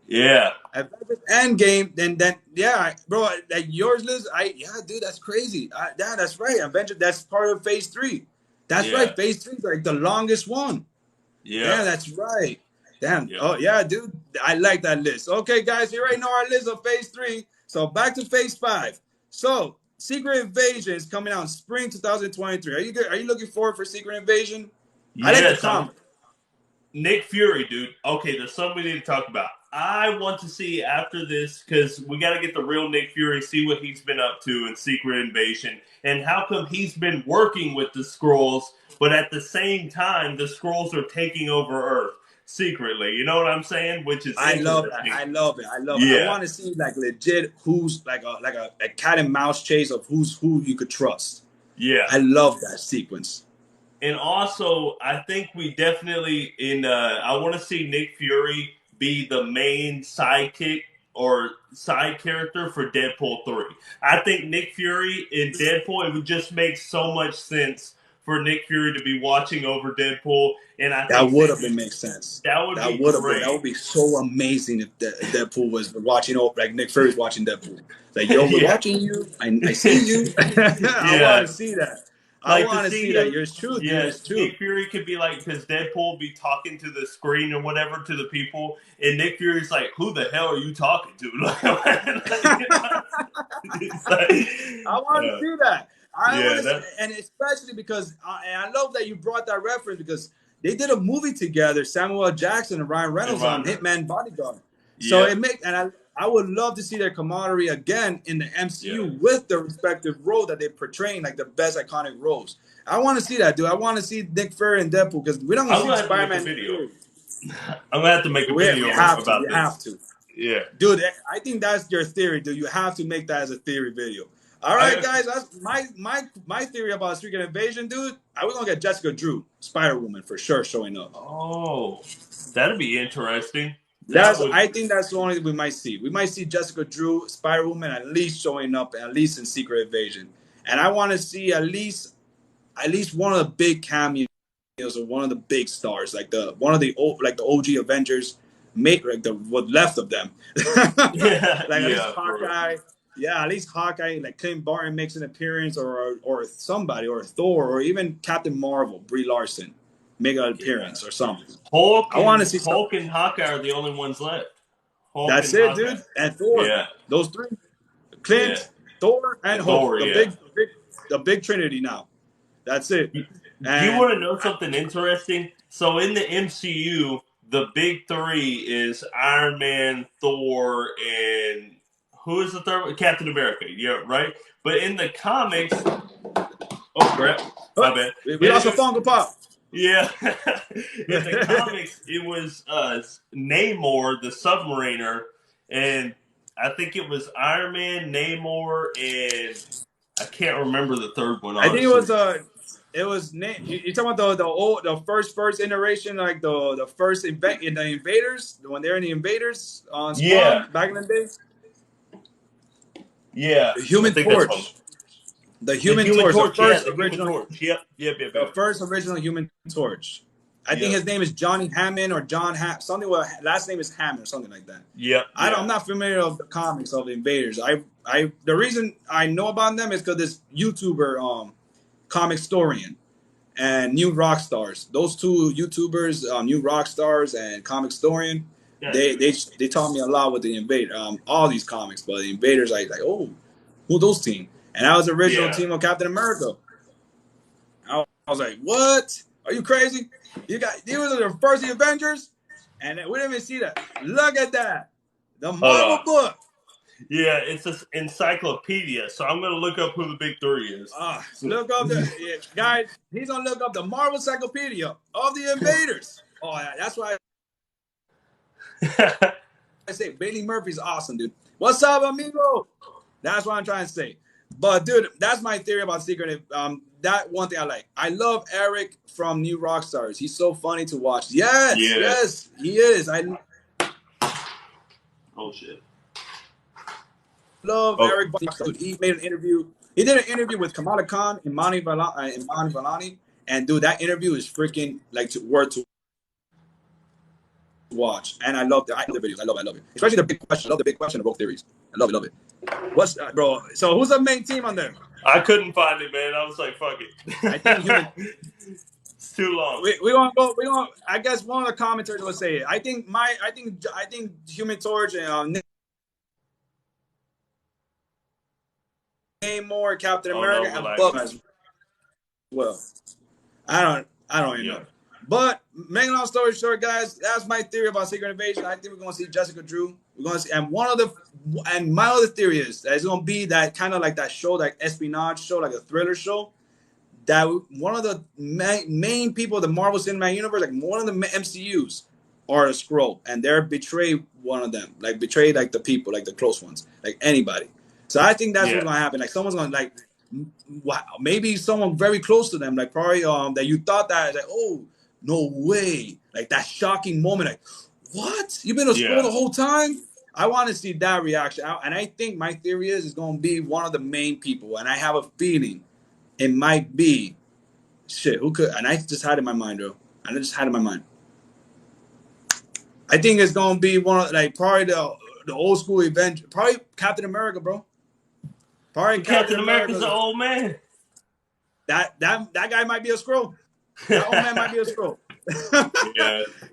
yeah, Avengers Endgame. Then yeah, bro, like yours, Liz. Dude, that's crazy. Yeah, that's right. Avengers. That's part of Phase 3. That's yeah, right. Phase 3 is like the longest one. yeah, Damn, that's right. Damn. yeah. Oh yeah, dude. I like that list. Okay, guys, you already know our list of Phase 3. So back to Phase 5. So Secret Invasion is coming out in spring 2023. Are you good? Are you looking forward for Secret Invasion? I like the Yes, I'm comic. Nick Fury, dude. Okay, there's something we need to talk about. I want to see after this because we got to get the real Nick Fury, see what he's been up to in Secret Invasion, and how come he's been working with the Skrulls, but at the same time the Skrulls are taking over Earth secretly. You know what I'm saying? Which is I love that. interesting. I love it. I love it. I Yeah, want to see like legit who's like a cat and mouse chase of who you could trust. yeah. I love that sequence. And also, I think we definitely I want to see Nick Fury be the main sidekick or side character for Deadpool 3. I think Nick Fury in Deadpool, it would just make so much sense for Nick Fury to be watching over Deadpool, and I That think would have been make sense. that would That be would have been. That great. would be so amazing if Deadpool was watching. Like Nick Fury's watching Deadpool. Like, yo, we're Yeah. watching you. I see you. I want Yeah. to see that. I Like to want to see see that. him, It's true, dude. yeah. It's true. Nick Fury could be like, because Deadpool be talking to the screen or whatever to the people, and Nick Fury's like, "Who the hell are you talking to?" It's I like, want to see that. I want yeah, to, that, and especially because and I love that you brought that reference because they did a movie together, Samuel L. Jackson and Ryan and Reynolds on Ryan Reynolds. Hitman Bodyguard. So Yeah, it makes, and I would love to see their camaraderie again in the yeah. MCU with the respective role that they're portraying, like the best iconic roles. I want to see that, dude. I want to see Nick Fury and Deadpool because we don't want I'm to see gonna have to make a Spider-Man. video. I'm gonna have to make a We video have to. We about have this. to. Yeah, Dude, I think that's your theory, dude. You have to make that as a theory video. All right, I, guys, that's my theory about Secret Invasion, dude. I was gonna get Jessica Drew, Spider Woman, for sure showing up. oh, that'd be interesting. That That's would, I think that's the only thing we might see. We might see Jessica Drew, Spider Woman, at least showing up, at least in Secret Invasion. And I want to see at least one of the big cameos of one of the big stars, like the one of the like the OG Avengers, make like the what left of them, yeah, like at least yeah, for real. Hawkeye. Yeah, at least Hawkeye, like Clint Barton makes an appearance, or somebody, or Thor, or even Captain Marvel, Brie Larson. make an appearance or something. Hulk I want to see Hulk and Hawkeye are the only ones left. Hulk That's and it, Hawkeye. dude. And Thor. Yeah. Those three. Yeah. Clint, Thor, and Hulk. Thor, The big trinity now. That's it. Do you And want to know something interesting? So in the MCU, the big three is Iron Man, Thor, and who is the third one? Captain America. Yeah, right? But in the comics, oh crap, my bad. we lost a Funko Pop. Yeah. In the comics, it was Namor, the submariner, and I think it was Iron Man, Namor, and I can't remember the third one. Honestly. I think it was you talking about the first iteration, like the first in the Invaders, when they're in the Invaders on Spawn back in the day. Yeah, the Human Torch. The Human Torch, the first original. Torch. Yep. The first original Human Torch. I think his name is Johnny Hammond or John something with last name is Hammond or something like that. Yep. I'm not familiar with the comics of the Invaders. The reason I know about them is because this YouTuber, comic historian, and New Rockstars. Those two YouTubers, New Rockstars and comic historian, they taught me a lot with the Invader. All these comics, but the Invaders, I like, oh, who those team? And that was the original team of Captain America. I was like, what? Are you crazy? These were the first Avengers? And we didn't even see that. Look at that. The Marvel book. Yeah, it's an encyclopedia. So I'm going to look up who the big three is. Look up guys, he's going to look up the Marvel encyclopedia of the Invaders. That's why I say Bailey Murphy's awesome, dude. What's up, amigo? That's what I'm trying to say. But dude, that's my theory about Secret. That one thing I like. I love Eric from New Rockstars. He's so funny to watch. Yes, he is. Oh shit. Love Eric. Dude, he made an interview. He did an interview with Kamala Khan and Mani Valani, and dude, that interview is freaking worth to watch. And I love the videos. I love it. Especially the big question. I love the big question of both theories. I love it. What's bro? So who's the main team on there? I couldn't find it, man. I was like, fuck it. I think it's too long. We gonna go. I guess one of the commentators will say it. I think Human Torch and Namor, Captain America, and Buck as well. I don't even know. But making a long story short, guys, that's my theory about Secret Invasion. I think we're gonna see Jessica Drew. We're gonna see, and my other theory is that it's gonna be that kind of like that show, like espionage show, like a thriller show. That one of the main people of the Marvel Cinematic Universe, like one of the MCUs, are a Skrull, and they're betray one of them, like betray like the people, like the close ones, like anybody. So I think that's what's gonna happen. Like someone's gonna maybe someone very close to them, like probably that you thought that like, oh, no way, like that shocking moment, like what? You've been a Skrull the whole time? I want to see that reaction, and I think my theory is it's gonna be one of the main people, and I have a feeling it might be who could, and I just had it in my mind, bro. I just had it in my mind. I think it's gonna be one of probably the old school event, probably Captain America, bro. Probably Captain America's an old man. That guy might be a Skrull. That old man might be a Skrull.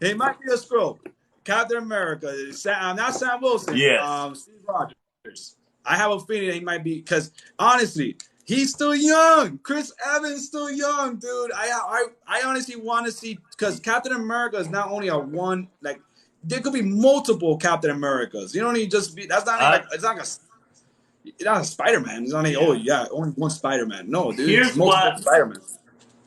He might be a Skrull. Captain America, not Sam Wilson. Steve Rogers. I have a feeling he might be, because honestly, he's still young. Chris Evans still young, dude. I honestly want to see, because Captain America is not only a one, like there could be multiple Captain Americas. You don't need just be. That's not it's not a Spider-Man. It's not only one Spider-Man. No, dude. It's multiple Spider-Man.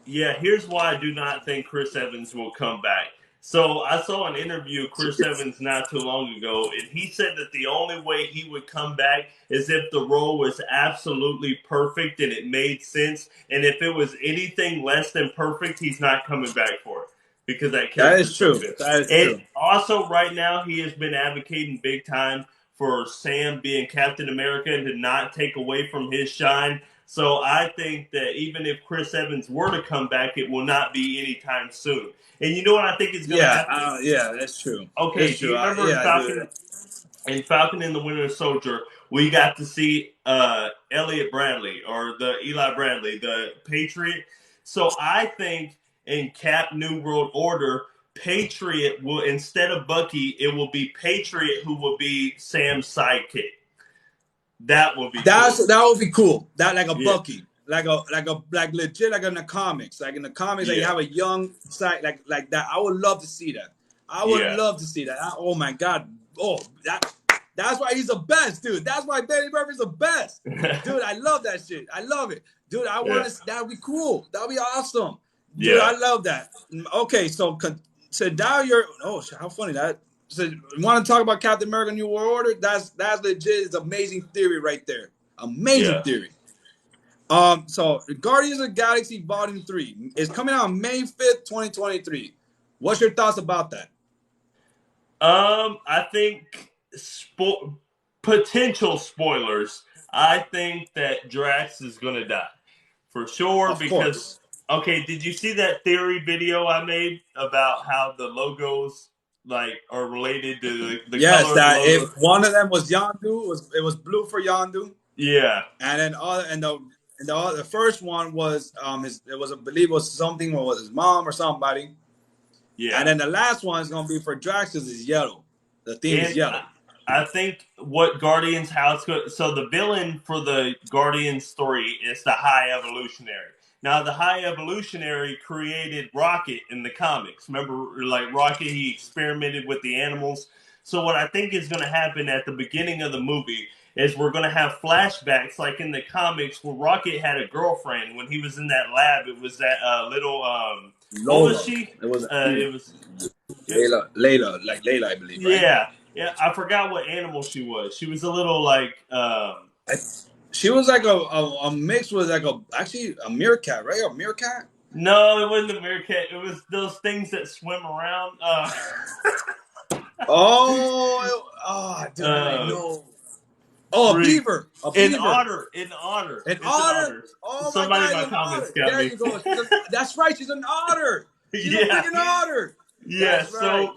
Yeah, here's why I do not think Chris Evans will come back. So I saw an interview of Chris Evans not too long ago, and he said that the only way he would come back is if the role was absolutely perfect and it made sense. And if it was anything less than perfect, he's not coming back for it. Because that is true. That is true. Also, right now, he has been advocating big time for Sam being Captain America and to not take away from his shine. So I think that even if Chris Evans were to come back, it will not be anytime soon. And you know what I think is going to happen? That's true. Okay, that's do you remember in Falcon and the Winter Soldier, we got to see Elliot Bradley, or the Eli Bradley, the Patriot? So I think in Cap New World Order, Patriot will, instead of Bucky, it will be Patriot who will be Sam's sidekick. That would be cool. That would be cool. That like a Yeah. Bucky, like legit, like in the comics. Like in the comics, like you have a young side like that. I would love to see that. I would love to see that. Oh my god. Oh, that's why he's the best, dude. That's why Betty Murphy's the best. Dude, I love that shit. I love it. Dude, I want to, that would be cool. That would be awesome. Dude, I love that. Okay, so now you're, how funny that. So you want to talk about Captain America New World Order? That's legit. It's amazing theory right there. Amazing theory. So Guardians of the Galaxy Volume 3 is coming out on May 5th, 2023. What's your thoughts about that? I think potential spoilers. I think that Drax is gonna die for sure Of course. Okay, did you see that theory video I made about how the logos are related to the yes, color that of the logo? if one of them was Yondu, it was blue for Yondu. Yeah. And then the first one was I believe it was something, or was his mom or somebody. Yeah. And then the last one is gonna be for Drax because it's yellow. The theme is yellow. I think what Guardians so the villain for the Guardians story is the High Evolutionary. Now, the High Evolutionary created Rocket in the comics. Remember, like Rocket, he experimented with the animals. So what I think is going to happen at the beginning of the movie is we're going to have flashbacks, like in the comics, where Rocket had a girlfriend when he was in that lab. It was that little what was she? It was Layla, I believe. Right? Yeah. I forgot what animal she was. She was a little she was like a mix with actually a meerkat, right? A meerkat? No, it wasn't a meerkat. It was those things that swim around. Dude, I know. Oh, a beaver. An otter. Oh, somebody in my comments got there me. You go. That's right. She's an otter. She's a freaking otter. Yeah,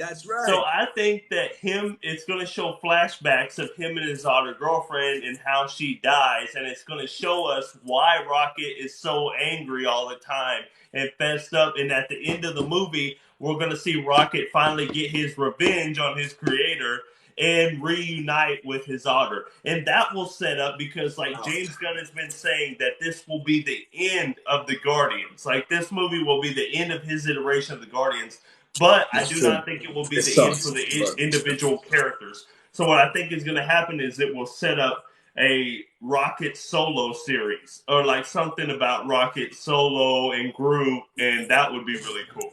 that's right. So I think that it's going to show flashbacks of him and his otter girlfriend and how she dies, and it's going to show us why Rocket is so angry all the time and fessed up. And at the end of the movie, we're going to see Rocket finally get his revenge on his creator and reunite with his otter. And that will set up, because James Gunn has been saying that this will be the end of the Guardians. Like, this movie will be the end of his iteration of the Guardians. But I do not think it will be the end for the individual characters. So what I think is going to happen is it will set up a Rocket solo series, or like something about Rocket solo and Groot, and that would be really cool.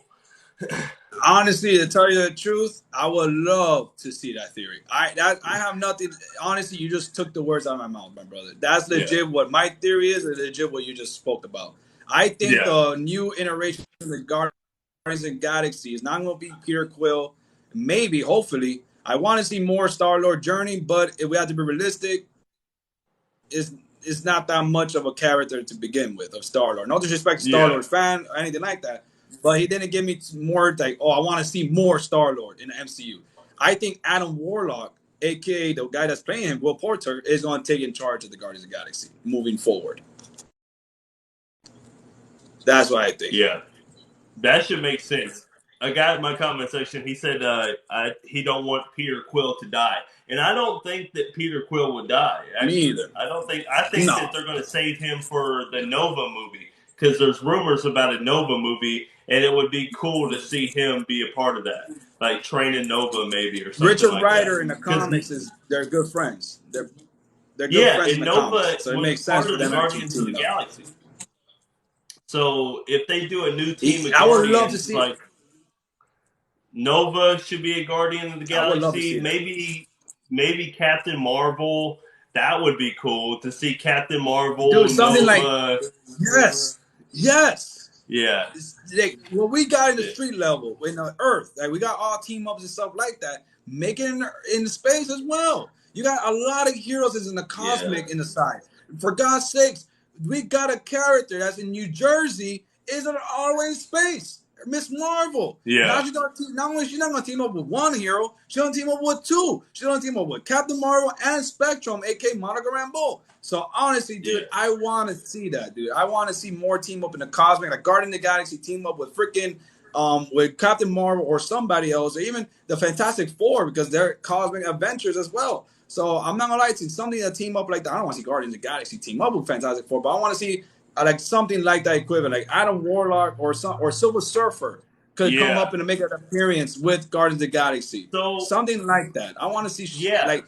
Honestly, to tell you the truth, I would love to see that theory. I have nothing. Honestly, you just took the words out of my mouth, my brother. That's legit what my theory is, and legit what you just spoke about. I think the new iteration of the Guardians of the Galaxy is not going to be Peter Quill. Maybe, hopefully. I want to see more Star-Lord journey, but if we have to be realistic, it's not that much of a character to begin with of Star-Lord. No disrespect to Star-Lord fan or anything like that. But he didn't give me more I want to see more Star-Lord in the MCU. I think Adam Warlock, a.k.a. the guy that's playing him, Will Porter, is going to take in charge of the Guardians of the Galaxy moving forward. That's what I think. Yeah. That should make sense. A guy in my comment section, he said he don't want Peter Quill to die. And I don't think that Peter Quill would die. Actually, me either. I think that they're going to save him for the Nova movie, because there's rumors about a Nova movie, and it would be cool to see him be a part of that. Like training Nova maybe, or something Richard like Rider that. In the comics they're good friends. They're good friends in the Nova comics. So it makes sense for them to Guardians of the Galaxy. So if they do a new team of I would Guardians, love to see it. Nova should be a Guardian of the Galaxy. Maybe Captain Marvel. That would be cool to see Captain Marvel. Dude, something Nova. Yes. Yeah. Like, what we got in the street level, in the Earth, like we got all team ups and stuff like that. Make it in space as well. You got a lot of heroes that's in the cosmic in the side. For God's sakes, we got a character that's in New Jersey, isn't always space. Miss Marvel. Yeah. Now not only she's not gonna team up with one hero, she's gonna team up with two. She's gonna team up with Captain Marvel and Spectrum, aka Monica Rambeau. So honestly, dude, I want to see that, dude. I want to see more team up in the cosmic, like Guardian of the Galaxy team up with freaking with Captain Marvel or somebody else, or even the Fantastic Four, because they're cosmic adventures as well. So I'm not gonna lie to you, something that team up like that. I don't want to see Guardians of the Galaxy team up with Fantastic Four, but I want to see like something like that equivalent, like Adam Warlock or Silver Surfer could come up and make an appearance with Guardians of the Galaxy. So something like that. I want to see like.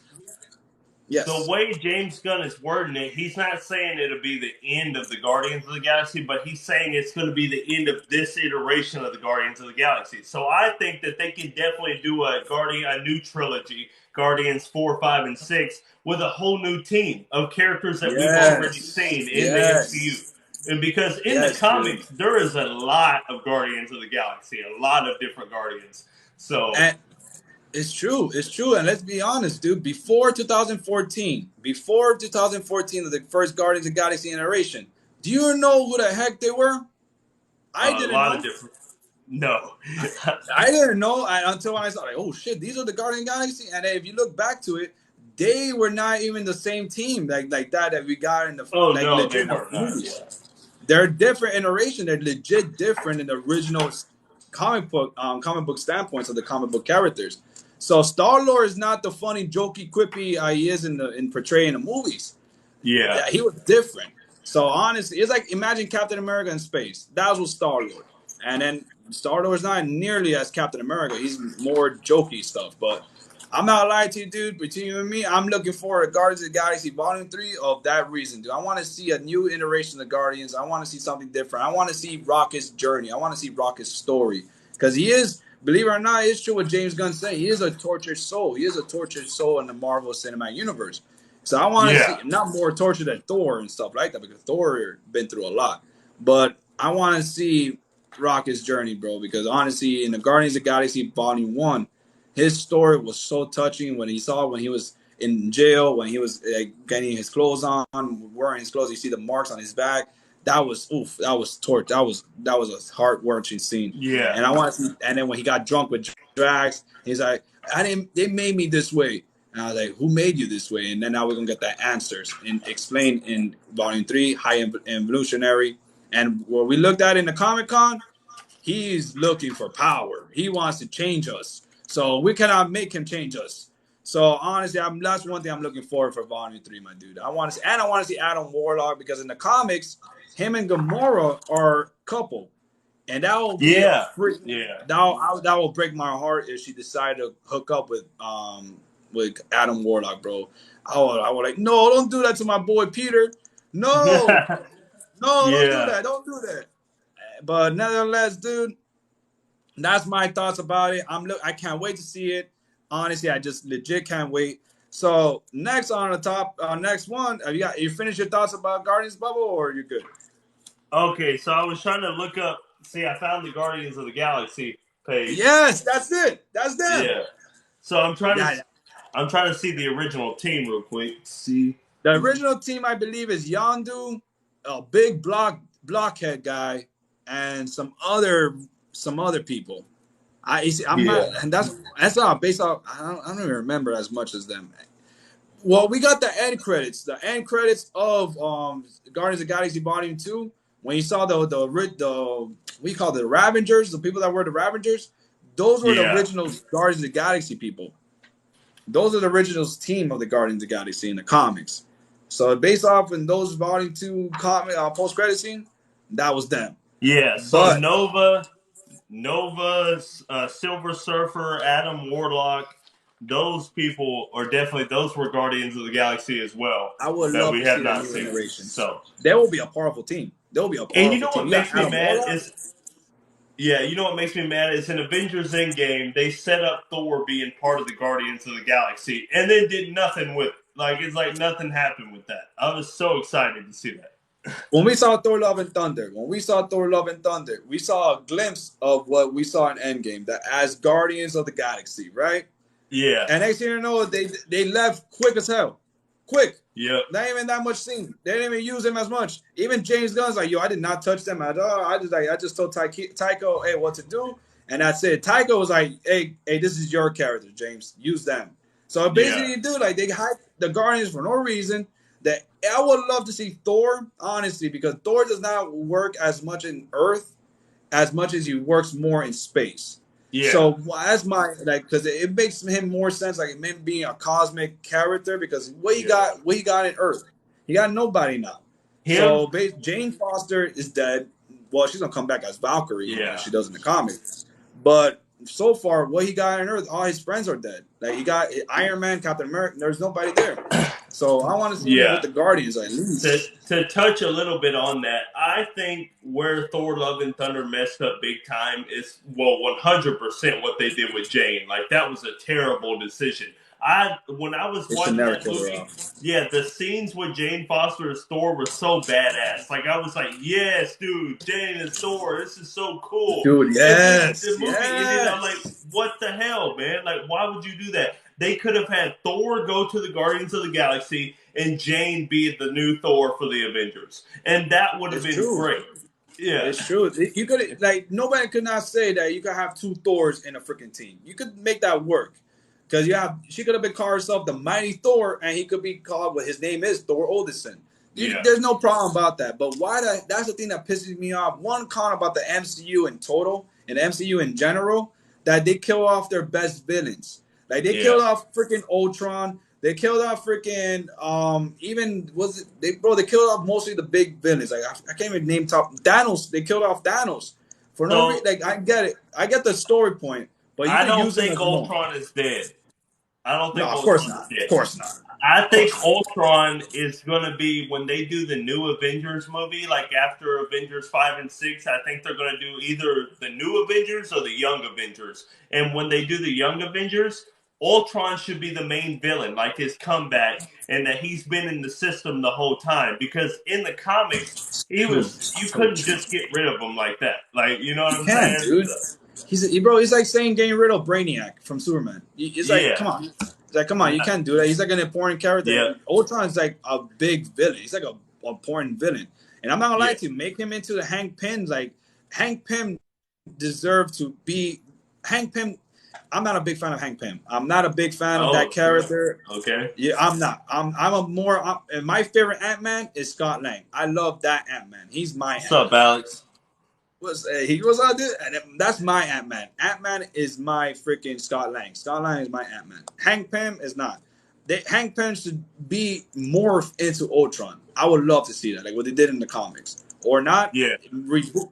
Yes. The way James Gunn is wording it, he's not saying it'll be the end of the Guardians of the Galaxy, but he's saying it's going to be the end of this iteration of the Guardians of the Galaxy. So I think that they can definitely do a new trilogy, Guardians 4, 5, and 6, with a whole new team of characters that we've already seen in the MCU. And because in the comics, there is a lot of Guardians of the Galaxy, a lot of different Guardians. So... It's true. And let's be honest, dude. Before 2014 of the first Guardians of the Galaxy iteration, do you know who the heck they were? I didn't know. A lot of different. No. I didn't know until I saw, like, oh, shit, these are the Guardians of the Galaxy. And if you look back to it, they were not even the same team like that we got in the legit movies. They're different iteration. They're legit different in the original comic book standpoints of the comic book characters. So Star-Lord is not the funny, jokey, quippy he is in portraying the movies. Yeah, he was different. So honestly, it's like imagine Captain America in space. That was Star-Lord, and then Star-Lord is not nearly as Captain America. He's more jokey stuff. But I'm not lying to you, dude. Between you and me, I'm looking forward to Guardians of the Galaxy Volume 3 of that reason, dude. I want to see a new iteration of the Guardians. I want to see something different. I want to see Rocket's journey. I want to see Rocket's story because he is. Believe it or not, it's true what James Gunn said. He is a tortured soul. He is a tortured soul in the Marvel Cinematic Universe. So I want to see not more tortured than Thor and stuff like that because Thor been through a lot. But I want to see Rocket's journey, bro, because honestly, in the Guardians of the Galaxy Volume 1, his story was so touching when he was in jail, when he was getting his clothes on, wearing his clothes. You see the marks on his back. That was torture. That was a heart-wrenching scene. Yeah. And I want to see. And then when he got drunk with Drax, he's like, They made me this way. And I was like, who made you this way? And then now we're gonna get the answers and explain in Volume 3, High Evolutionary. And what we looked at in the Comic-Con, he's looking for power. He wants to change us. So we cannot make him change us. So honestly, that's one thing I'm looking forward for Volume 3, my dude. I want to see Adam Warlock because in the comics, him and Gamora are a couple, and that will that will break my heart if she decided to hook up with Adam Warlock, bro. I would like, no, don't do that to my boy Peter. No, don't do that. But nevertheless, dude, that's my thoughts about it. I can't wait to see it. Honestly, I just legit can't wait. So next on the top, next one, you finished your thoughts about Guardians Bubble, or you good? Okay, so I was trying to look up. See, I found the Guardians of the Galaxy page. Yes, that's it. That's them. Yeah. So I'm trying to see the original team real quick. See, the original team I believe is Yondu, a big blockhead guy, and some other people. I'm not, and that's not based off. I don't even remember as much as them. Well, we got the end credits. The end credits of Guardians of the Galaxy Volume 2. When you saw the we call the Ravengers, the people that were the Ravengers, those were the original Guardians of the Galaxy people. Those are the original team of the Guardians of the Galaxy in the comics. So based off in those Volume 2 comic post-credit scene, that was them. Yeah. So Nova, Silver Surfer, Adam Warlock, those people are those were Guardians of the Galaxy as well. I would love to see that new generation. So they will be a powerful team. They'll be a powerful team. And you know what makes me mad is, you know what makes me mad is in Avengers Endgame, they set up Thor being part of the Guardians of the Galaxy and then did nothing with it. Like, it's like nothing happened with that. I was so excited to see that. When we saw Thor Love and Thunder, we saw a glimpse of what we saw in Endgame, the as Guardians of the Galaxy, right? Yeah. And next thing you know, they left quick as hell. Quick. Yep. Not even that much scene. They didn't even use him as much. Even James Gunn's like, yo, I did not touch them at all. I just told Tycho, hey, what to do, and that's it. Tycho was like, hey, this is your character, James. Use them. So basically, dude, like they hype the Guardians for no reason. That I would love to see Thor, honestly, because Thor does not work as much in Earth as much as he works more in space. Yeah. So that's my because it makes him more sense like him being a cosmic character because what he got in Earth, he got nobody now. So Jane Foster is dead. Well, she's gonna come back as Valkyrie, as she does in the comics. But so far, what he got on Earth, all his friends are dead. Like he got Iron Man, Captain America. There's nobody there. So I want to see him with the Guardians at least. To touch a little bit on that, I think where Thor: Love and Thunder messed up big time is 100% what they did with Jane. Like that was a terrible decision. When I was watching that movie, the scenes with Jane Foster as Thor were so badass. Like I was like, yes, dude, Jane is Thor. This is so cool, dude. Yes, the movie ended. I'm like, what the hell, man? Like, why would you do that? They could have had Thor go to the Guardians of the Galaxy and Jane be the new Thor for the Avengers, and that would have been great. Yeah, it's true. You could nobody could not say that you could have two Thors in a freaking team. You could make that work because she could have been called herself the Mighty Thor, and he could be called what his name is, Thor Odinson. There's no problem about that. But that's the thing that pisses me off. One con about the MCU in total and the MCU in general that they kill off their best villains. Like they killed off freaking Ultron. They killed off freaking they killed off mostly the big villains. Like I can't even name top Thanos. They killed off Thanos for no reason. Like I get it. I get the story point, but I don't think Ultron is dead. I don't think. No, of course not. Of course not. I think Ultron is going to be when they do the new Avengers movie, like after Avengers 5 and 6, I think they're going to do either the new Avengers or the Young Avengers. And when they do the Young Avengers, Ultron should be the main villain, like his comeback, and that he's been in the system the whole time. Because in the comics, you couldn't just get rid of him like that. Like, you know what I'm saying? Dude. He's like saying getting rid of Brainiac from Superman. It's like, come on. It's like, come on, you can't do that. He's like an important character. Yeah. Ultron's like a big villain. He's like an important villain. And I'm not gonna lie to you, make him into the Hank Pym. Like Hank Pym deserved to be Hank Pym. I'm not a big fan of Hank Pym. I'm not a big fan of that character. Okay. Yeah, I'm not. And my favorite Ant-Man is Scott Lang. I love that Ant-Man. He's my What's up, Alex? He goes out there, and that's my Ant-Man. Ant-Man is my freaking Scott Lang. Scott Lang is my Ant-Man. Hank Pym is not. Hank Pym should be morphed into Ultron. I would love to see that, like what they did in the comics. Or not,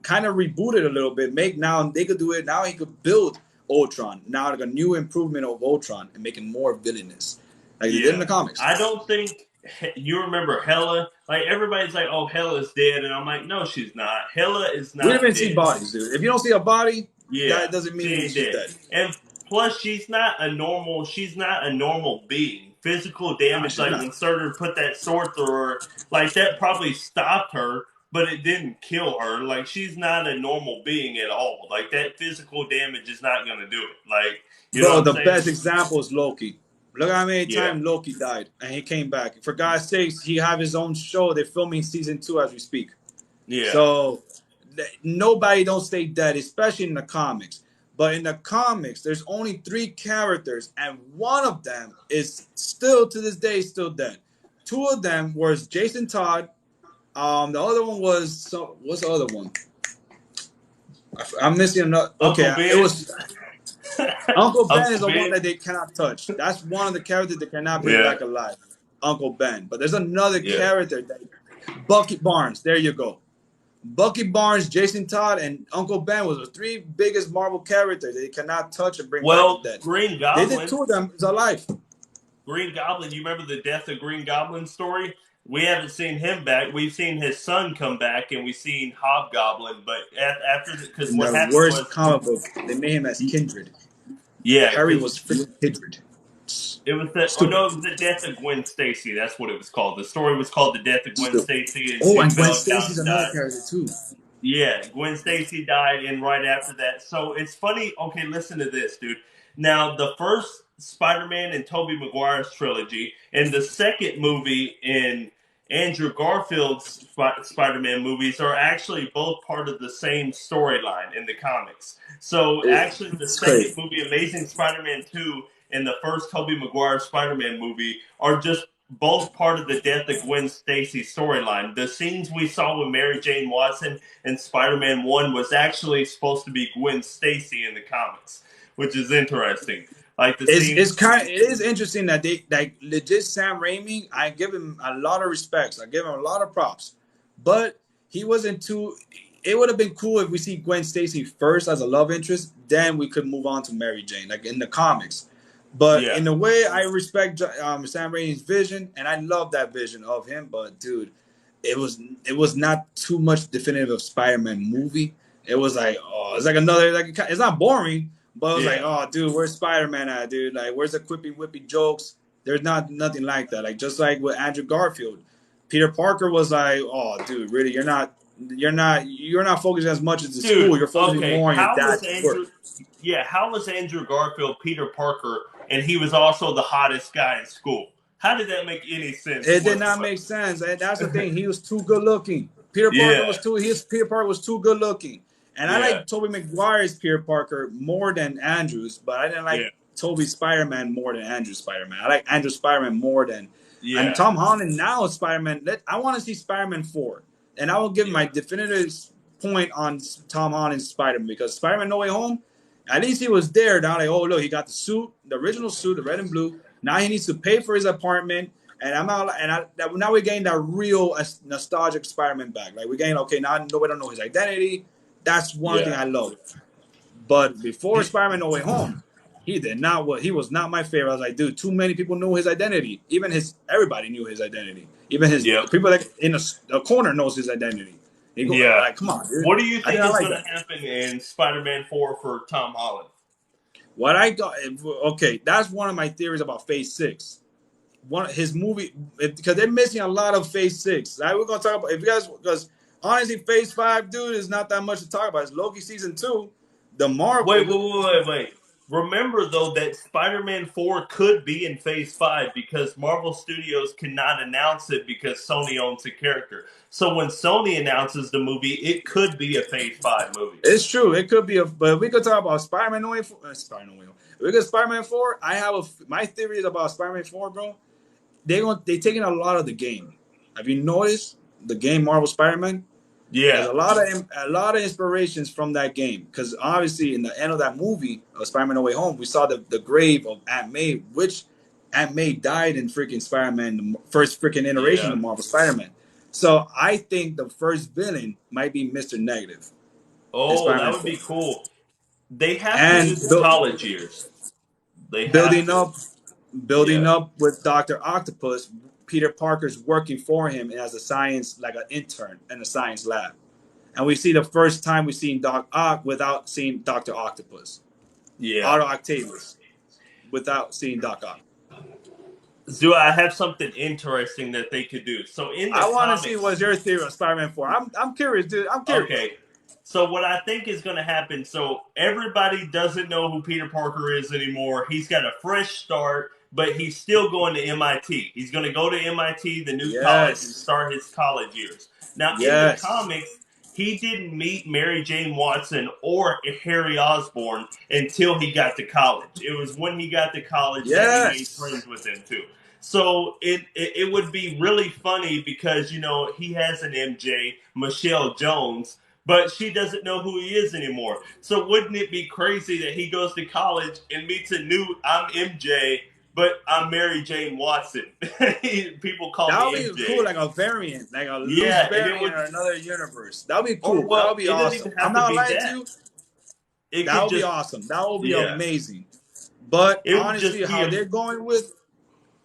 kind of reboot it a little bit. They could do it. Now he could build Ultron. Now like a new improvement of Ultron and make him more villainous. Like they did in the comics. I don't think you remember Hela. Like everybody's like, "Oh, Hela's dead," and I'm like, "No, she's not. Hela is not." We didn't even see bodies, dude. If you don't see a body, that doesn't mean she's dead. And plus, she's not a normal being. Physical damage, like when Surtur put that sword through her, like that probably stopped her, but it didn't kill her. Like she's not a normal being at all. Like that physical damage is not going to do it. Like the best example is Loki. Look how many times Loki died and he came back. For God's sakes, he have his own show. They're filming season 2 as we speak. Yeah. So nobody don't stay dead, especially in the comics. But in the comics, there's only 3 characters, and one of them is still to this day still dead. 2 of them was Jason Todd. The other one was what's the other one? I'm missing another. Okay, it was. Uncle Ben is the one that they cannot touch. That's one of the characters they cannot bring back alive. Uncle Ben. But there's another character, Bucky Barnes. There you go. Bucky Barnes, Jason Todd, and Uncle Ben was the 3 biggest Marvel characters they cannot touch and bring back dead. Green Goblin. They did 2 of them is alive. Green Goblin, you remember the death of Green Goblin story? We haven't seen him back. We've seen his son come back, and we've seen Hobgoblin. But after because what happened was the worst comic book, they made him as Kindred. Yeah, Harry was freaking Kindred. It was the death of Gwen Stacy. That's what it was called. The story was called The Death of Gwen Stacy. And Gwen Stacy's another character too. Yeah, Gwen Stacy died, and right after that. So it's funny. Okay, listen to this, dude. Now, the first Spider-Man and Tobey Maguire's trilogy, and the second movie in Andrew Garfield's Spider-Man movies are actually both part of the same storyline in the comics. So actually, the It's second crazy. movie, Amazing Spider-Man 2, and the first Tobey Maguire Spider-Man movie are just both part of the death of Gwen Stacy storyline. The scenes we saw with Mary Jane Watson in Spider-Man 1 was actually supposed to be Gwen Stacy in the comics, which is interesting. Like the It's scenes. kind. It is interesting that they like legit Sam Raimi. I give him a lot of respects. I give him a lot of props, but he wasn't too. It would have been cool if we see Gwen Stacy first as a love interest, then we could move on to Mary Jane, like in the comics. But Yeah. in a way, I respect Sam Raimi's vision, and I love that vision of him. But dude, it was not too much definitive of Spider-Man movie. It was like, oh, it's like another like it's not boring, but it was like, Yeah. oh, dude, where's Spider-Man at, dude? Like, where's the quippy whippy jokes? There's nothing like that. Like, just like with Andrew Garfield, Peter Parker was like, oh, dude, really, you're not focusing as much as the school. Dude, You're focusing okay. more on your How was dad's work. Andrew? Yeah, how was Andrew Garfield Peter Parker, and he was also the hottest guy in school? How did that make any sense It did not whatsoever? make sense. And that's the thing. He was too good looking. Yeah, Peter Parker was too good looking. And I yeah, like Tobey Maguire's Peter Parker more than Andrew's, but I didn't yeah, like Tobey Spider-Man more than Andrew Spider-Man. I like Andrew Spider-Man more than and yeah, Tom Holland now is Spider-Man. I want to see Spider-Man 4. And I will give yeah, my definitive point on Tom Holland's Spider-Man because Spider-Man No Way Home, at least he was there. Now like, oh look, he got the suit, the original suit, the red and blue. Now he needs to pay for his apartment. And I'm out, and now we're getting that real nostalgic Spider-Man back. Like we're getting okay now. Nobody don't know his identity. That's one thing yeah. I love. But before Spider-Man No Way Home, he did not. What he was not my favorite. I was like, dude, too many people knew his identity. Even everybody knew his identity. Even his Yep. people like in a corner knows his identity. He go Yeah. like, come on, dude. What do you I did think not is like going to that. happen in Spider-Man 4 for Tom Holland? What I got, okay, that's one of my theories about Phase 6. One his movie because they're missing a lot of Phase 6. Like we're gonna talk about if you guys because honestly Phase 5, dude, is not that much to talk about. It's Loki season 2. The Marvel. Wait. Remember though that Spider-Man 4 could be in Phase 5 because Marvel Studios cannot announce it because Sony owns the character. So when Sony announces the movie, it could be a Phase 5 movie. It's true. It could be but we could talk about Spider-Man No Way. Spider-Man No Way. We got Spider-Man 4. I have my theory is about Spider-Man 4, bro. They taking a lot of the game. Have you noticed the game Marvel Spider-Man? There's Yeah. a lot of inspirations from that game because obviously in the end of that movie of Spider-Man No Way Home, we saw the grave of Aunt May, which Aunt May died in freaking Spider-Man, the first freaking iteration Yeah. of Marvel Spider-Man. So I think the first villain might be Mr. Negative in Oh, that Spider-Man would 4, be cool. They have to and do the college years. They have building to. up building Yeah. up with Doctor Octopus. Peter Parker's working for him as a science, like an intern in a science lab. And we see the first time we've seen Doc Ock without seeing Dr. Octopus. Yeah. Otto Octavius without seeing Doc Ock. Do I have something interesting that they could do? So in the I want to see what's comics, your theory of Spider-Man 4. I'm curious, dude. I'm curious. okay. So what I think is going to happen? So everybody doesn't know who Peter Parker is anymore. He's got a fresh start, but he's still going to MIT. He's going to go to MIT, the new college, and Yes. start his college years. Now in the Yes. comics, he didn't meet Mary Jane Watson or Harry Osborn until he got to college. It was when he got to college that he made Yes. friends with them too. So it would be really funny because he has an MJ, Michelle Jones, but she doesn't know who he is anymore. So wouldn't it be crazy that he goes to college and meets a new I'm MJ, but I'm Mary Jane Watson. People call That would me be MJ. cool, like a variant, like a loose Yeah, and it variant would, or another universe. That would be or cool. That well, would be it doesn't awesome. even I'm have to not be lying to that. you. It That could would be just, awesome. That would be yeah, amazing. But it would honestly, just be how they're going with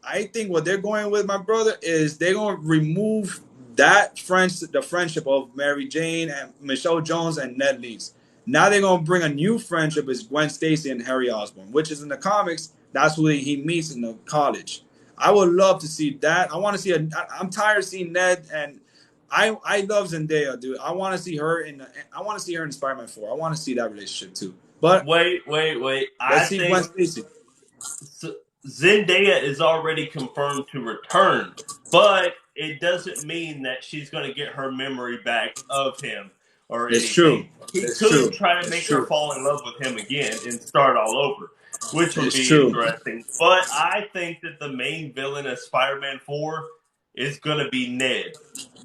I think what they're going with, my brother, is they're going to remove the friendship of Mary Jane and Michelle Jones and Ned Leeds. Now they're going to bring a new friendship is Gwen Stacy and Harry Osborn, which is in the comics. That's who he meets in the college. I would love to see that. I want to see. I'm tired of seeing Ned and I love Zendaya, dude. I want to see her I want to see her in Spider-Man 4. I want to see that relationship too. But wait. let's I see Gwen think Stacy. Zendaya is already confirmed to return, but it doesn't mean that she's going to get her memory back of him or It's true. anything. He It's could true. try to It's make her true. fall in love with him again and start all over, which would It's be true. interesting. But I think that the main villain of Spider-Man 4 is going to be Ned.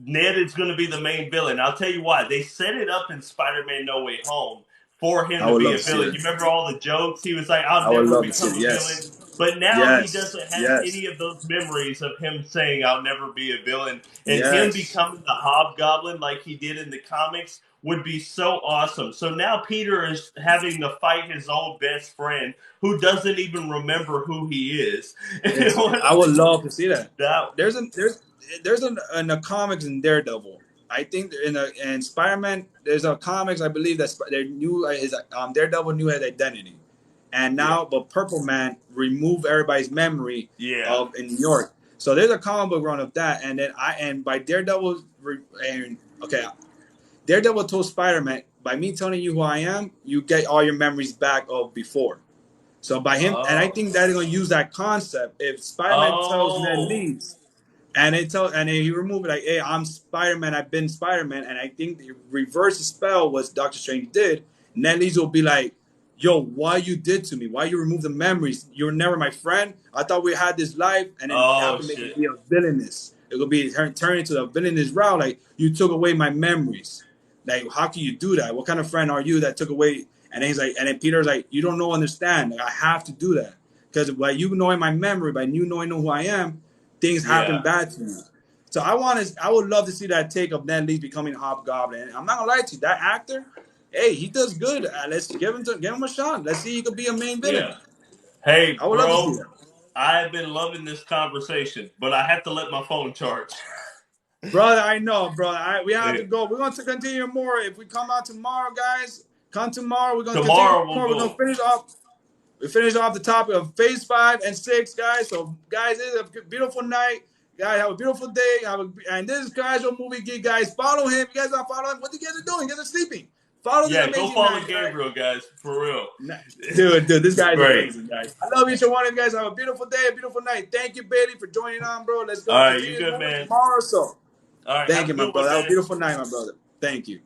Ned is going to be the main villain. I'll tell you why. They set it up in Spider-Man No Way Home for him I to would be love a to see villain. it. You remember all the jokes? He was like, I I'll would never love to see become it. a villain. Yes. But now he Yes. doesn't have Yes. any of those memories of him saying, I'll never be a villain. And him Yes. becoming the Hobgoblin like he did in the comics would be so awesome. So now Peter is having to fight his old best friend who doesn't even remember who he is. I would love to see that. That, There's in the comics in Daredevil. I think in Spider-Man there's a comics I believe that they knew his Daredevil knew his identity, and yeah. now but Purple Man removed everybody's memory Yeah. of in New York. So there's a comic book run of that, and then by Daredevil Daredevil told Spider-Man, by me telling you who I am, you get all your memories back of before. So by him, and I think that they're gonna use that concept. If Spider-Man tells Ned Oh. Leeds, and he removed it like, hey, I'm Spider-Man, I've been Spider-Man, and I think the reverse spell was Doctor Strange did. Ned Leeds will be like, yo, why you did to me? Why you remove the memories? You were never my friend. I thought we had this life, and then Oh, have to make shit. it be a villainous. It will be turn into a villainous route. Like, you took away my memories. Like, how can you do that? What kind of friend are you that took away? And then he's like, and then Peter's like, you don't know, understand. Like, I have to do that because by you knowing my memory, by you knowing who I am, things happen Yeah. bad to me. So I would love to see that take of Ned Leeds becoming Hobgoblin. And I'm not gonna lie to you, that actor, hey, he does good. Let's give him a shot. Let's see he could be a main villain. Yeah. Hey, I would love to see bro, that. I've been loving this conversation, but I have to let my phone charge. Brother, I know, brother. We have Yeah. to go. We're going to continue more. If we come out tomorrow, guys, come tomorrow. We're going to continue Tomorrow we'll more. We're going to go. finish off. We finish off the topic of Phase 5 and 6, guys. So, guys, it's a beautiful night. Guys, have a beautiful day. And this is Casual Movie Geek, guys. Follow him. You guys don't follow him. What you guys are doing? You guys are sleeping. Follow this Yeah, go amazing follow man, Gabriel, guys, for real. Dude, this guy's Great. amazing, guys. I love each and one of you guys. Have a beautiful day, a beautiful night. Thank you, Bailey, for joining on, bro. Let's All go right, you continue this good, movie man. tomorrow. So, All right, thank have you, a my good one, brother. Have a man. beautiful night, my brother. Thank you.